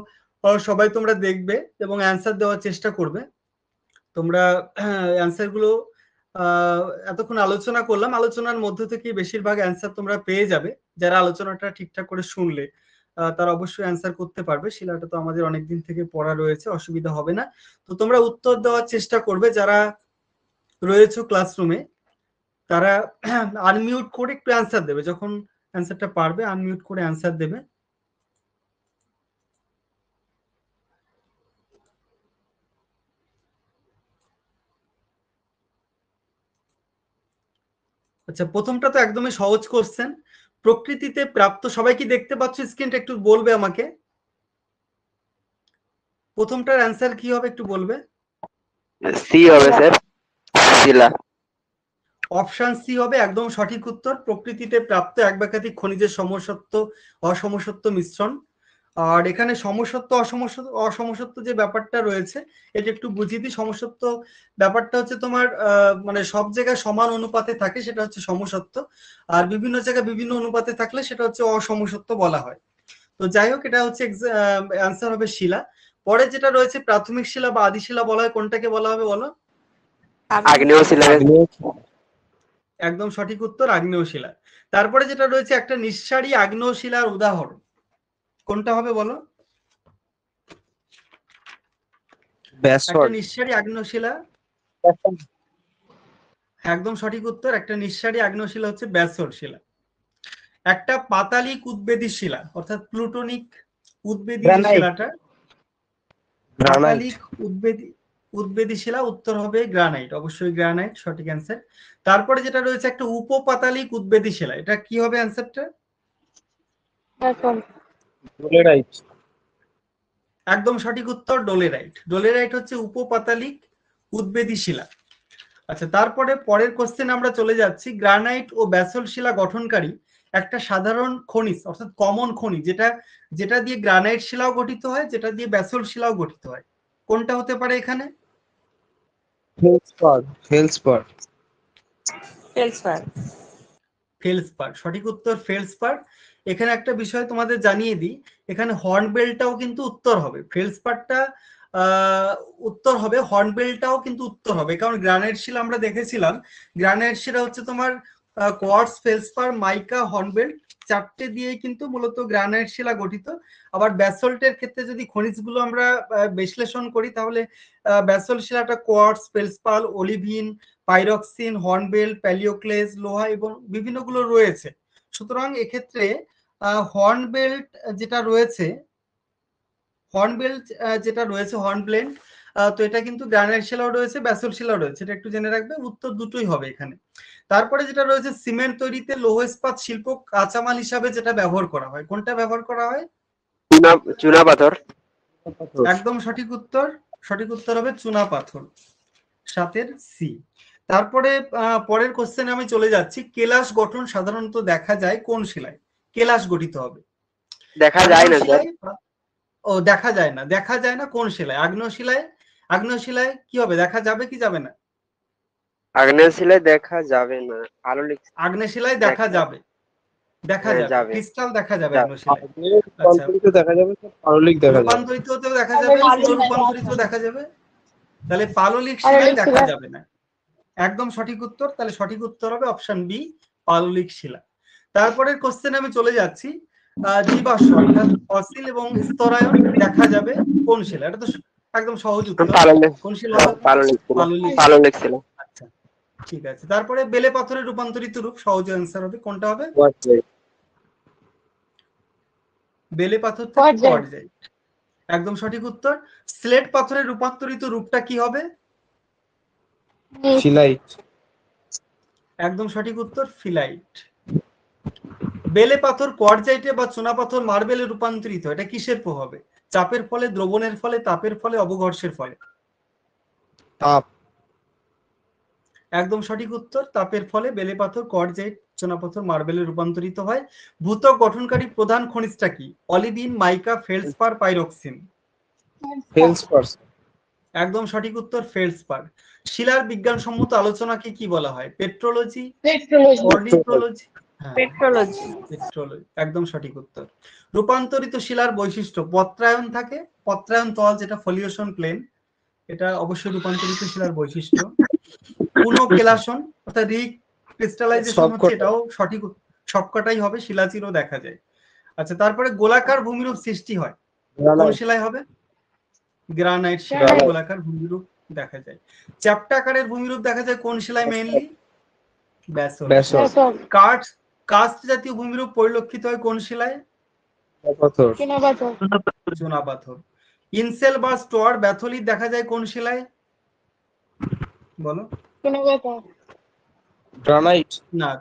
সবাই তোমরা দেখবে এবং অ্যান্সার দেওয়ার চেষ্টা করবে। তোমরা অ্যান্সার গুলো এতক্ষণ আলোচনা করলাম, আলোচনার মধ্য থেকে বেশিরভাগ অ্যান্সার তোমরা পেয়ে যাবে। যারা আলোচনাটা ঠিকঠাক করে শুনলে তারা অবশ্যই অ্যান্সার করতে পারবে। শিলাটা তো আমাদের অনেকদিন থেকে পড়া রয়েছে, অসুবিধা হবে না। তো তোমরা উত্তর দেওয়ার চেষ্টা করবে, যারা রয়েছে ক্লাসরুমে তারা আনমিউট করে একটু অ্যান্সার দেবে, যখন অ্যান্সারটা পারবে আনমিউট করে অ্যান্সার দেবে। আচ্ছা, প্রথমটা তো একদমই সহজ কোশ্চেন। প্রকৃতিতে প্রাপ্ত, সবাই কি দেখতে পাচ্ছ স্ক্রিনটা? একটু বলবে আমাকে প্রথমটার অ্যান্সার কি হবে, একটু বলবে। সি হবে স্যার, শিলা। অপশন সি হবে একদম সঠিক উত্তর। প্রকৃতিতে প্রাপ্ত এক বা একাধিক খনিজের সমসত্ব অসমসত্ব মিশ্রণ। আর এখানে সমসত্ব অসমসত্ব যে ব্যাপারটা রয়েছে, এটা একটু বুঝিয়ে দিই। সমসত্ব ব্যাপারটা হচ্ছে তোমার মানে সব জায়গায় সমান অনুপাতে থাকে, সেটা হচ্ছে সমসত্ব। আর বিভিন্ন জায়গায় বিভিন্ন অনুপাতে থাকলে সেটা হচ্ছে অসমসত্ব বলা হয়। তো যাই হোক, এটা হচ্ছে অ্যান্সার হবে শিলা। পরে যেটা রয়েছে প্রাথমিক শিলা বা আদি শিলা বলা হয়, কোনটাকে বলা হবে বলো? আগ্নেয় শিলা। একদম সঠিক উত্তর, আগ্নেয় শিলা। তারপরে যেটা রয়েছে একটা নিঃসারী আগ্নেয় শিলার উদাহরণ, কোনটা হবে বলো? একটা নিঃসারী আগ্নেয় শিলা, একদম সঠিক উত্তর, একটা নিঃসারী আগ্নেয় শিলা হচ্ছে ব্যাসল্ট শিলা। একটা পাতালিক উদ্বেদী শিলা অর্থাৎ প্লুটোনিক উদ্বেদী যে শিলাটা, পাতালিক উদ্বেদী শিলা, উত্তর হবে গ্রানাইট, অবশ্যই গ্রানাইট সঠিক অ্যান্সার। তারপরে যেটা রয়েছে একটা উপপাতালিক উদ্বেদী শিলা, এটা কি হবে অ্যান্সারটা? ডোলেরাইট। একদম সঠিক উত্তর, ডোলেরাইট। ডোলেরাইট হচ্ছে উপপাতালিক উদ্বেদী শিলা। আচ্ছা, তারপরে পরের কোশ্চেন আমরা চলে যাচ্ছি। গ্রানাইট ও ব্যাসল্ট শিলা গঠনকারী একটা সাধারণ খনিজ অর্থাৎ কমন খনিজ যেটা দিয়ে গ্রানাইট শিলাও গঠিত হয়, যেটা দিয়ে ব্যাসল্ট শিলাও গঠিত হয়, কোনটা হতে পারে এখানে? ফেলসপার। সঠিক উত্তর ফেলসপার। এখানে একটা বিষয় তোমাদের জানিয়ে দিই, এখানে হর্নবেলটাও কিন্তু উত্তর হবে, ফেলসপারটা উত্তর হবে, হর্নবেলটাও কিন্তু উত্তর হবে, কারণ গ্রানাইট শিলা আমরা দেখেছিলাম, গ্রানাইট শিলা হচ্ছে তোমার কোয়ার্টজ, ফেলসপার, মাইকা, হর্নবেল, চারটে দিয়ে কিন্তু মূলত গ্রানাইট শিলা গঠিত। আবার ব্যাসল্টের ক্ষেত্রে যদি খনিজগুলো আমরা বিশ্লেষণ করি, তাহলে ব্যাসল্ট শিলাটা কোয়ার্টজ, ফেলসপার, অলিভিন, পাইরক্সিন, হর্নবেল, প্যালিওক্লেজ, লোহা এবং বিভিন্নগুলো রয়েছে। সুতরাং এক্ষেত্রে হর্নবেল্ট যেটা রয়েছে, হর্নব্লেন্ড, তো এটা কিন্তু গ্রানাইট শিলাও রয়েছে, ব্যাসল্ট শিলাও রয়েছে, এটা একটু জেনে রাখবে, উত্তর দুটোই হবে এখানে। তারপরে যেটা রয়েছে, সিমেন্ট তৈরিতে লৌহ ইস্পাত শিল্প কাঁচামাল হিসাবে যেটা ব্যবহার করা হয়, কোনটা ব্যবহার করা হয়? চুনা পাথর। একদম সঠিক উত্তর হবে চুনা পাথর, 7 সি। তারপরে পরের কোশ্চেনে আমি চলে যাচ্ছি, কেলাস গঠন সাধারণত দেখা যায় কোন শিলায়? কেলাস গঠিত হবে দেখা যায় না স্যার। দেখা যায় না কোন শিলায়? আগ্নেয় শিলায় কি হবে, দেখা যাবে কি যাবে না? আগ্নেয় শিলায় দেখা যাবে না, আগ্নেয় শিলায় দেখা যাবে, ক্রিস্টাল দেখা যাবে আগ্নেয় শিলায়। রূপান্তরিত দেখা যাবে, পারলিক দেখা যাবে, রূপান্তরিতও দেখা যাবে, পুনরূপান্তরিত দেখা যাবে, তাহলে পাললিক শিলায় দেখা যাবে না। একদম সঠিক উত্তর, তাহলে সঠিক উত্তর হবে অপশন বি, পাললিক শিলা। তারপরের কোশ্চেনে আমি চলে যাচ্ছি, জীবাশ্ম অর্থাৎ ফসিল এবং স্তরায়ন দেখা যাবে কোন শিলা? এটা তো একদম সহজ উত্তর, কোন শিলা? পাললিক শিলা। আচ্ছা ঠিক আছে। তারপরে বেলে পাথরের রূপান্তরিত রূপ, সহজ অ্যান্সার হবে, কোনটা হবে? বেলে পাথর থেকে কোয়ার্টজাইট, একদম সঠিক উত্তর। স্লেট পাথরের রূপান্তরিত রূপটা কি হবে? ফিলাইট, একদম সঠিক উত্তর ফিলাইট। বেলে পাথর কোয়ার্টজাইটে বা চুনা পাথর মার্বেলে রূপান্তরিত, এটা কিসের প্রভাবে? চাপের ফলে, দ্রবণের ফলে, তাপের ফলে, অবঘর্ষের ফলে? তাপ। একদম সঠিক উত্তর, তাপের ফলে বেলে পাথর, কোয়ার্টজাইট, চুনা পাথর মার্বেলে রূপান্তরিত হয়। ভূত্বক গঠনকারী প্রধান খনিজটা কি? অলিভিন, মাইকা, ফেলসপার, পাইরক্সিন? ফেলসপার। একদম সঠিক উত্তর ফেলসপার। শিলার বিজ্ঞানসম্মত আলোচনাকে কি বলা হয়? পেট্রোলজি, অর্নিথোলজি? পেট্রোলজি। একদম সঠিক উত্তর। রূপান্তরিত শিলার বৈশিষ্ট্য, পত্রায়ন থাকে, পত্রায়ন তল যেটা ফলিয়েশন প্লেন, এটা অবশ্যই রূপান্তরিত শিলার বৈশিষ্ট্য। পুনঃকেলাসন অর্থাৎ রিক্রিস্টালাইজেশন হচ্ছে, এটাও সঠিক, সবকটাই হবে, শিলাচিরও দেখা যায়। আচ্ছা, তারপরে গোলাকার ভূমিরূপ সৃষ্টি হয় কোন শিলায় হবে? গ্রানাইট শিলায় গোলাকার ভূমিরূপ দেখা যায়। চ্যাপ্টা আকারের ভূমিরূপ দেখা যায় কোন শিলায়? Mainly basalt. কাস্ট জাতীয় ভূমিরূপ পরিলক্ষিত হয় কোন শিলায়? চুনা পাথর। ইনসেল বা স্টোয়ার ব্যাথলিট দেখা যায় কোন শিলায়? বলো। গ্রানাইট। না,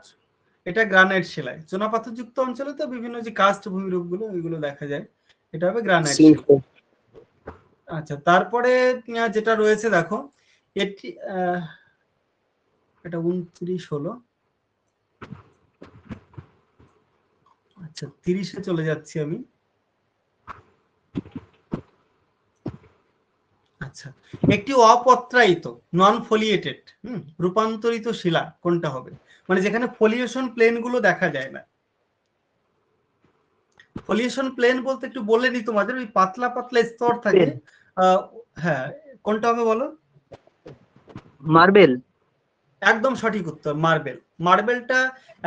এটা গ্রানাইট শিলায়। চুনা পাথর যুক্ত অঞ্চলে তো বিভিন্ন যে কাস্ট ভূমিরূপ গুলো ওইগুলো দেখা যায়, এটা হবে গ্রানাইট শিলা। আচ্ছা, তারপরে যেটা রয়েছে দেখো, এটি এটা 29 হলো। আচ্ছা, 30-এ চলে যাচ্ছি আমি। আচ্ছা, একটি অপত্রায়িত নন ফোলিয়েটেড রূপান্তরিত শিলা কোনটা হবে? মানে যেখানে ফোলিয়েশন প্লেন গুলো দেখা যায় না। ফোলিয়েশন প্লেন বলতে একটু বলে নি তোমাদের, ওই পাতলা পাতলা স্তর থাকে। হ্যাঁ, কোনটা হবে বলো? মার্বেল। একদম সঠিক উত্তর মার্বেল। মার্বেলটা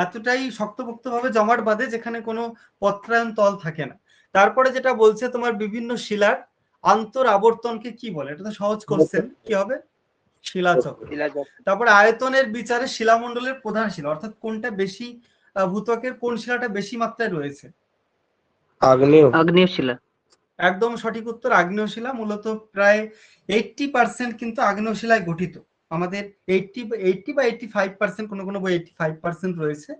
এতটাই শক্তপোক্ত ভাবে জমাট বাঁধে যেখানে কোনো পত্রায়ন তল থাকে না। তারপরে যেটা বলছে তোমার বিভিন্ন শিলার আন্তর আবর্তনকে কি বলে? এটা তো সহজ কোশ্চেন, কি হবে? শিলাচক্র। তারপরে আয়তনের বিচারে শিলামণ্ডলের প্রধান শিলা অর্থাৎ কোনটা বেশি, ভূত্বকের কোন শিলাটা বেশি মাত্রায় রয়েছে? আগ্নেয় শিলা। একদম সঠিক উত্তর আগ্নেয় শিলা। মূলত প্রায় 80% কিন্তু আগ্নেয় শিলায় গঠিত। আমাদের 80 বা 85%, কোনো কোনো বই 85% রয়েছে।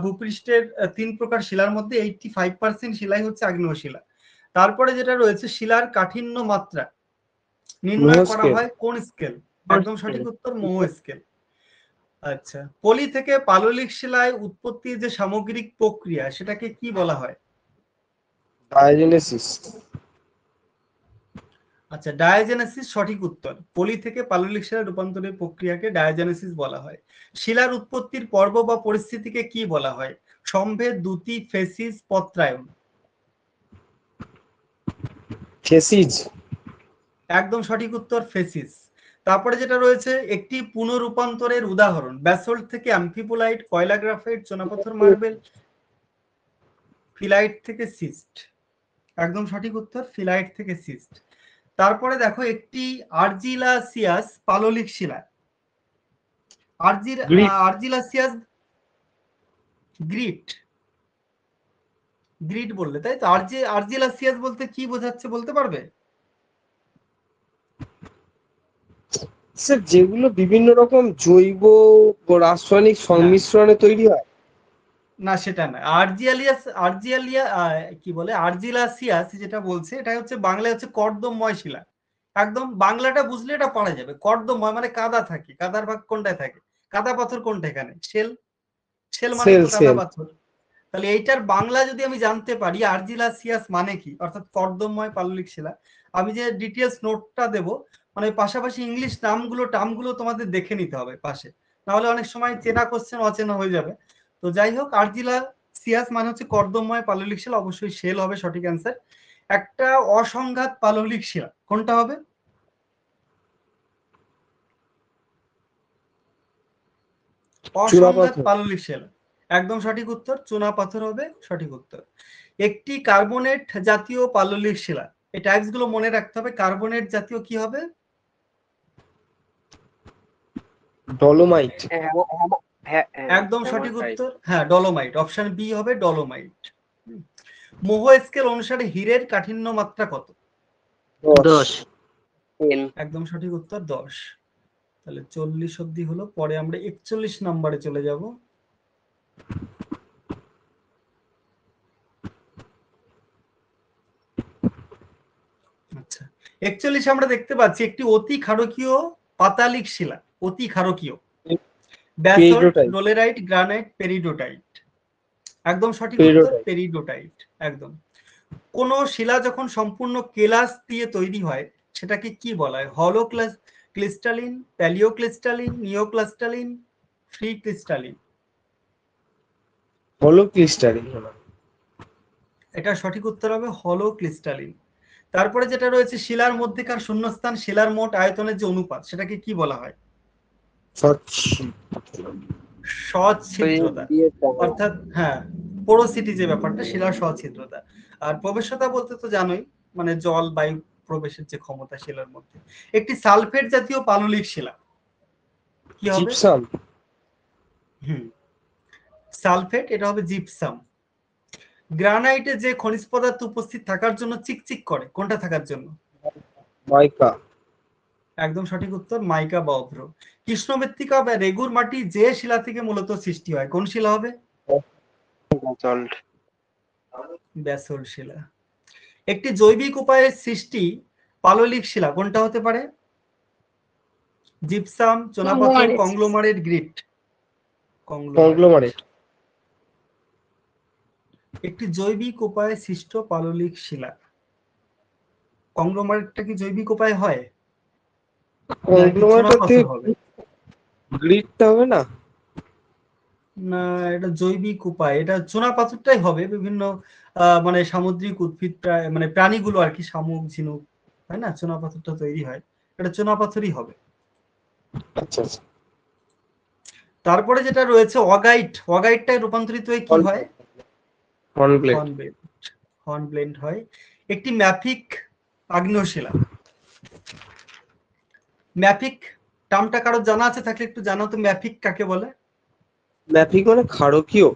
ভূপৃষ্ঠের 3 প্রকার শিলার মধ্যে 85% শিলাই হচ্ছে আগ্নেয় শিলা। তারপরে যেটা রয়েছে, শিলার কাঠিন্য মাত্রা নির্ণয় করা হয় কোন স্কেল? একদম সঠিক উত্তর মোহ স্কেল। আচ্ছা, পলি থেকে পাললিক শিলায় উৎপত্তির যে সামগ্রিক প্রক্রিয়া সেটাকে কি বলা হয়? ডায়োজেনেসিস। আচ্ছা, ডায়োজেনেসিস সঠিক উত্তর। পলি থেকে পাললিক শিলায় রূপান্তরের প্রক্রিয়াকে ডায়োজেনেসিস বলা হয়। শিলার উৎপত্তির পর্ব বা পরিস্থিতিকে কি বলা হয়? সম্ভেদ, দ্যুতি, ফেসিস, পত্রায়ন। ফেসিজ। একদম সঠিক উত্তর, ফেসিস। তারপরে যেটা রয়েছে, একটি পুনরূপান্তরের উদাহরণ। ব্যাসল্ট থেকে অ্যাম্ফিবোলাইট, কয়লা গ্রাফাইট, চুনাপাথর মার্বেল, ফিলাইট থেকে সিস্ট। একদম সঠিক উত্তর, ফিলাইট থেকে সিস্ট। তারপরে দেখো, একটি আর্জিলাসিয়াস পাললিক শিলা। গ্রিট। আর্জিলাসিয়াস গ্রিট। গ্রিট বললে তাই তো? আর্জিলাসিয়াস বলতে কি বোঝাচ্ছে বলতে পারবে? স্যার, যেগুলো বিভিন্ন রকম জৈব ও রাসায়নিক সংমিশ্রণে তৈরি হয়। না, সেটা না। আর্জিলাসিয়াস যেটা বলছে, এটা হচ্ছে বাংলায় হচ্ছে কর্দমময় শিলা। একদম বাংলাটা বুঝলে এটা পারা যাবে। কর্দমময় মানে কাদা থাকে। কাদার ভাগ কোনটায় থাকে? কাদা পাথর কোনটা এখানে? শেল। শেল মানে সেল তো কাদা সেল। পাথর। তাহলে এইটার বাংলা যদি আমি জানতে পারি আর্জিলাসিয়াস মানে কি, অর্থাৎ কর্দমময় পাললিক শিলা, আমি যে ডিটেলস নোটটা দেব, মানে পাশাপাশি ইংলিশ টার্মগুলো তোমাদের দেখে নিতে হবে পাশে, নাহলে অনেক সময় চেনা কোশ্চেন অচেনা হয়ে যাবে। তো যাই হোক, আর্জিলাসিয়াস মানে হচ্ছে কর্দমময় পাললিক শিলা, অবশ্যই শেল হবে সঠিক অ্যান্সার। একটা অসংঘাত পাললিক শিলা কোনটা হবে? অসংঘাত চুনাপাথর। পাললিক শিলা। একদম সঠিক উত্তর, চুনাপাথর হবে সঠিক উত্তর। একটি কার্বনেট জাতীয় পাললিক শিলা। এই টাইপস গুলো মনে রাখতে হবে। কার্বনেট জাতীয় কি হবে? ডলোমাইট। একদম সঠিক উত্তর, হ্যাঁ, ডলোমাইট। অপশন বি হবে ডলোমাইট। মোহ স্কেল অনুসারে হীরের কাঠিন্য মাত্রা কত? 10। একদম সঠিক উত্তর, 10। তাহলে 40 অব্দি হলো, পরে আমরা 41 নম্বরে চলে যাব। আচ্ছা, 41 আমরা দেখতে পাচ্ছি একটি অতি ক্ষারকীয় পাতালিক শিলা। অতি ক্ষারকীয়। Basalt, peridotite. Dolerite, granite, peridotite. একদম সঠিক উত্তর, পেরিডোটাইট। পেরিডোটাইট। একদম। কোন শিলা যখন সম্পূর্ণ কেলাস দিয়ে তৈরি হয় সেটাকে কি বলা হয়? হলো ক্রিস্টালিন, প্যালিও ক্রিস্টালিন, নিও ক্রিস্টালিন, ফ্রি ক্রিস্টালিন। হলো ক্রিস্টালিন। এটা সঠিক উত্তর হবে হলো ক্রিস্টালিন। তারপরে যেটা রয়েছে, শিলার মধ্যেকার শূন্যস্থান, শিলার মোট আয়তনের যে অনুপাত, সেটাকে কি বলা হয়? সচ্ছিদ্রতা। অর্থাৎ হ্যাঁ, পোরোসিটি যে ব্যাপারটা, শিলার সচ্ছিদ্রতা। আর প্রবেশতা বলতে তো জানোই, মানে জল বায়ু প্রবেশের যে ক্ষমতা শিলার মধ্যে। একটি সালফেট জাতীয় পাললিক শিলা কি হবে? জিপসাম। সালফেট, এটা হবে জিপসাম। গ্রানাইটে যে খনিজ পদার্থ উপস্থিত থাকার জন্য চিকচিক করে, কোনটা থাকার জন্য? মাইকা। একদম সঠিক উত্তর, মাইকা বা অভ্র। কৃষ্ণমৃত্তিকা বা রেগুর মাটি যে শিলা থেকে মূলত সৃষ্টি হয়, কোন শিলা হবে? ব্যাসল্ট শিলা। একটি জৈবিক উপায়ে সৃষ্টি পাললিক শিলা কোনটা হতে পারে? জিপসাম, চুনাপাথর, কংগ্লোমারেট, গ্রিট। কংগ্লোমারেট। একটি জৈবিক উপায়ে সৃষ্ট পাললিক শিলা। কংগ্লোমারেটটা কি জৈবিক উপায় হয়? কংগ্লোমারেট হবে। গ্রিটটা হবে না? না, এটা জৈবিক উপায়। এটা চুনাপাথরটাই হবে। বিভিন্ন মানে সামুদ্রিক উদ্ভিদ, মানে প্রাণীগুলো আর কি, শামুক, ঝিনুক, তাই না, চুনাপাথরটা তৈরি হয়। এটা চুনাপাথরই হবে। আচ্ছা আচ্ছা। তারপরে যেটা রয়েছে, অগাইটটায় রূপান্তরিত হয়ে কি হয়? হর্নব্লেন্ড হয়। একটি ম্যাফিক আগ্নেয়শিলা। ম্যাফিক টার্মটা কারো জানা আছে? থাকলে একটু জানাও তো, ম্যাফিক কাকে বলে? ম্যাফিক মানে ক্ষারকীয়।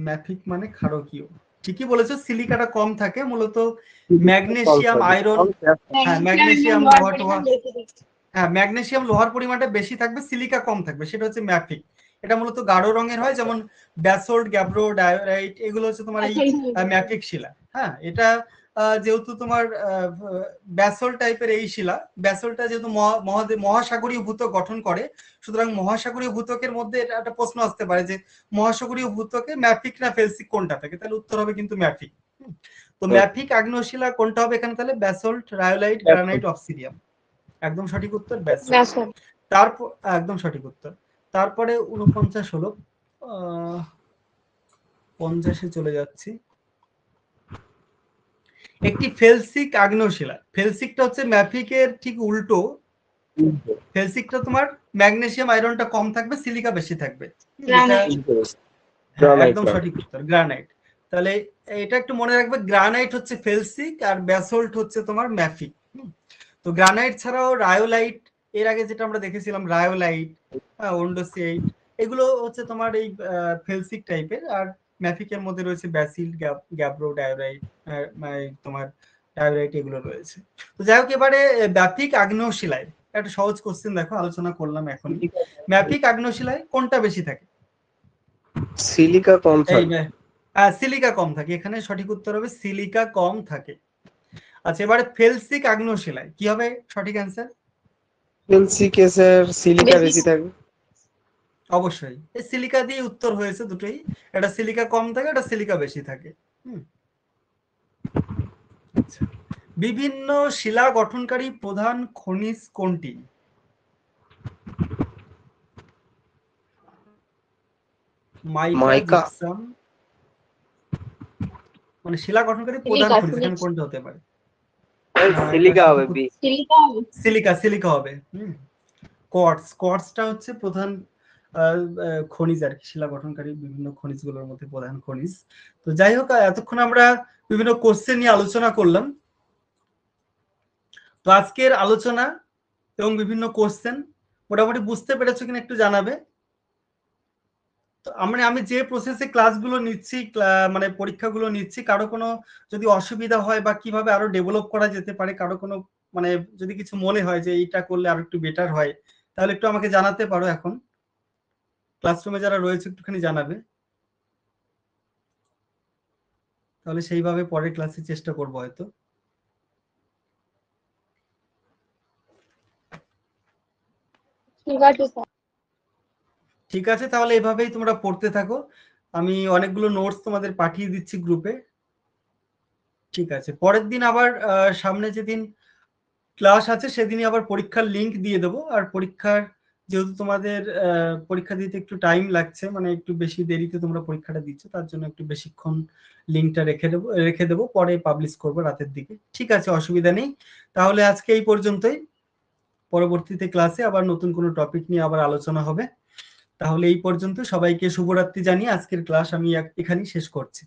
ম্যাফিক মানে ক্ষারকীয়, ঠিকই বলেছো। সিলিকাটা কম থাকে মূলত। ম্যাগনেসিয়াম, আয়রন, হ্যাঁ, ম্যাগনেসিয়াম, লোহার পরিমাণটা বেশি থাকবে, সিলিকা কম থাকবে, সেটা হচ্ছে ম্যাফিক। এটা মূলত গাঢ় রঙের হয়, যেমন ব্যাসল্ট, গ্যাব্রো, ডায়োরাইট, এগুলো হচ্ছে তোমার এই ম্যাফিক শিলা। হ্যাঁ, এটা যেহেতু তোমার ব্যাসল্ট টাইপের এই শিলা, ব্যাসল্টটা যেহেতু মহাসাগরীয় ভূত্বক গঠন করে, সুতরাং মহাসাগরীয় ভূত্বকের মধ্যে এটা একটা প্রশ্ন আসতে পারে যে মহাসাগরীয় ভূত্বকে ম্যাফিক না ফেলসিক কোনটা থাকে, তাহলে উত্তর হবে কিন্তু ম্যাফিক। তো ম্যাফিক আগ্নেয়শিলা কোনটা হবে এখানে, তাহলে ব্যাসল্ট, রায়োলাইট, গ্রানাইট, অবসিডিয়াম। একদম সঠিক উত্তর ব্যাসল্ট। তারপর একদম সঠিক উত্তর। তারপরে 49 হলো, 50-এ চলে যাচ্ছি। একটি ফেলসিক আগ্নেয়শিলা, ফেলসিকটা হচ্ছে ম্যাফিকের ঠিক উল্টো। ফেলসিকটা তোমার ম্যাগনেসিয়াম আয়রনটা কম থাকবে, সিলিকা বেশি থাকবে। একদম সঠিক উত্তর গ্রানাইট। তাহলে এটা একটু মনে রাখবে, গ্রানাইট হচ্ছে ফেলসিক আর ব্যাসল্ট হচ্ছে তোমার ম্যাফিক। তো গ্রানাইট ছাড়াও রায়োলাইট, এর আগে যেটা আমরা দেখেছিলাম রায়োলাইট, ওন্ডোসাইট, এগুলো হচ্ছে তোমার এই ফেলসিক টাইপের। আর ম্যাফিকের মধ্যে রয়েছে ব্যাসিল্ট, গ্যাব্রো, ডায়োরাইট, তোমার ডায়োরাইট, এগুলো রয়েছে। তো যাই হোক, এবারে ম্যাফিক আগ্নেয়শিলায় একটা সহজ কোশ্চেন দেখো, আলোচনা করলাম এখন। ম্যাফিক আগ্নেয়শিলায় কোনটা বেশি থাকে? সিলিকা কম থাকে। সিলিকা কম থাকে, এখানে সঠিক উত্তর হবে সিলিকা কম থাকে। আচ্ছা, এবারে ফেলসিক আগ্নেয়শিলায় কি হবে সঠিক অ্যান্সার? ফেলসিকে স্যার সিলিকা বেশি থাকে। অবশ্যই এই সিলিকা দিয়ে উত্তর হয়েছে দুটোই, এটা সিলিকা কম থাকে, এটা সিলিকা বেশি থাকে। আচ্ছা, বিভিন্ন শিলা গঠনকারী প্রধান খনিজ কোনটি? মাইকা, জিপসাম, মানে শিলা গঠনকারী প্রধান খনিজ এখানে কোনটা হতে পারে? সিলিকা হবে, বি। সিলিকা হবে। কোয়ার্টজটা হচ্ছে প্রধান খনিজ আর কি, শিলা গঠনকারী বিভিন্ন খনিজগুলোর মধ্যে প্রধান খনিজ। তো যাই হোক, এতক্ষণ আমরা বিভিন্ন কোশ্চেন নিয়ে আলোচনা করলাম। তো আজকের আলোচনা এবং বিভিন্ন কোশ্চেন মোটামুটি বুঝতে পেরেছো কিনা একটু জানাবে। তো আমি যে প্রসেসে ক্লাসগুলো নিচ্ছি, মানে পরীক্ষাগুলো নিচ্ছি, কারো কোনো যদি অসুবিধা হয় বা কিভাবে আরো ডেভেলপ করা যেতে পারে, কারো কোনো মানে যদি কিছু মনে হয় যে এইটা করলে আরো একটু বেটার হয়, তাহলে একটু আমাকে জানাতে পারো। এখন ক্লাসরুমে যারা রয়েছে একটুখানি জানাবে, তাহলে সেইভাবে পরের ক্লাসে চেষ্টা করবো হয়তো। ঠিক আছে, তাহলে এভাবেই তোমরা পড়তে থাকো। আমি অনেকগুলো নোটস তোমাদের পাঠিয়ে দিচ্ছি গ্রুপে। ঠিক আছে, পরের দিন আবার সামনে যেদিন ক্লাস আছে সেদিনই আবার পরীক্ষার লিংক দিয়ে দেবো। আর পরীক্ষার যেহেতু তোমাদের পরীক্ষা দিতে একটু টাইম লাগছে, মানে একটু বেশি দেরিতে তোমরা পরীক্ষাটা দিচ্ছ, তার জন্য একটু বেশিক্ষণ লিংকটা রেখে দেবো, পরে পাবলিশ করবো রাতের দিকে। ঠিক আছে, অসুবিধা নেই। তাহলে আজকে এই পর্যন্তই, পরবর্তীতে ক্লাসে আবার নতুন কোনো টপিক নিয়ে আবার আলোচনা হবে। তাহলে এই পর্যন্ত, সবাইকে শুভরাত্রি জানিয়ে আজকের ক্লাস আমি এখানেই শেষ করছি।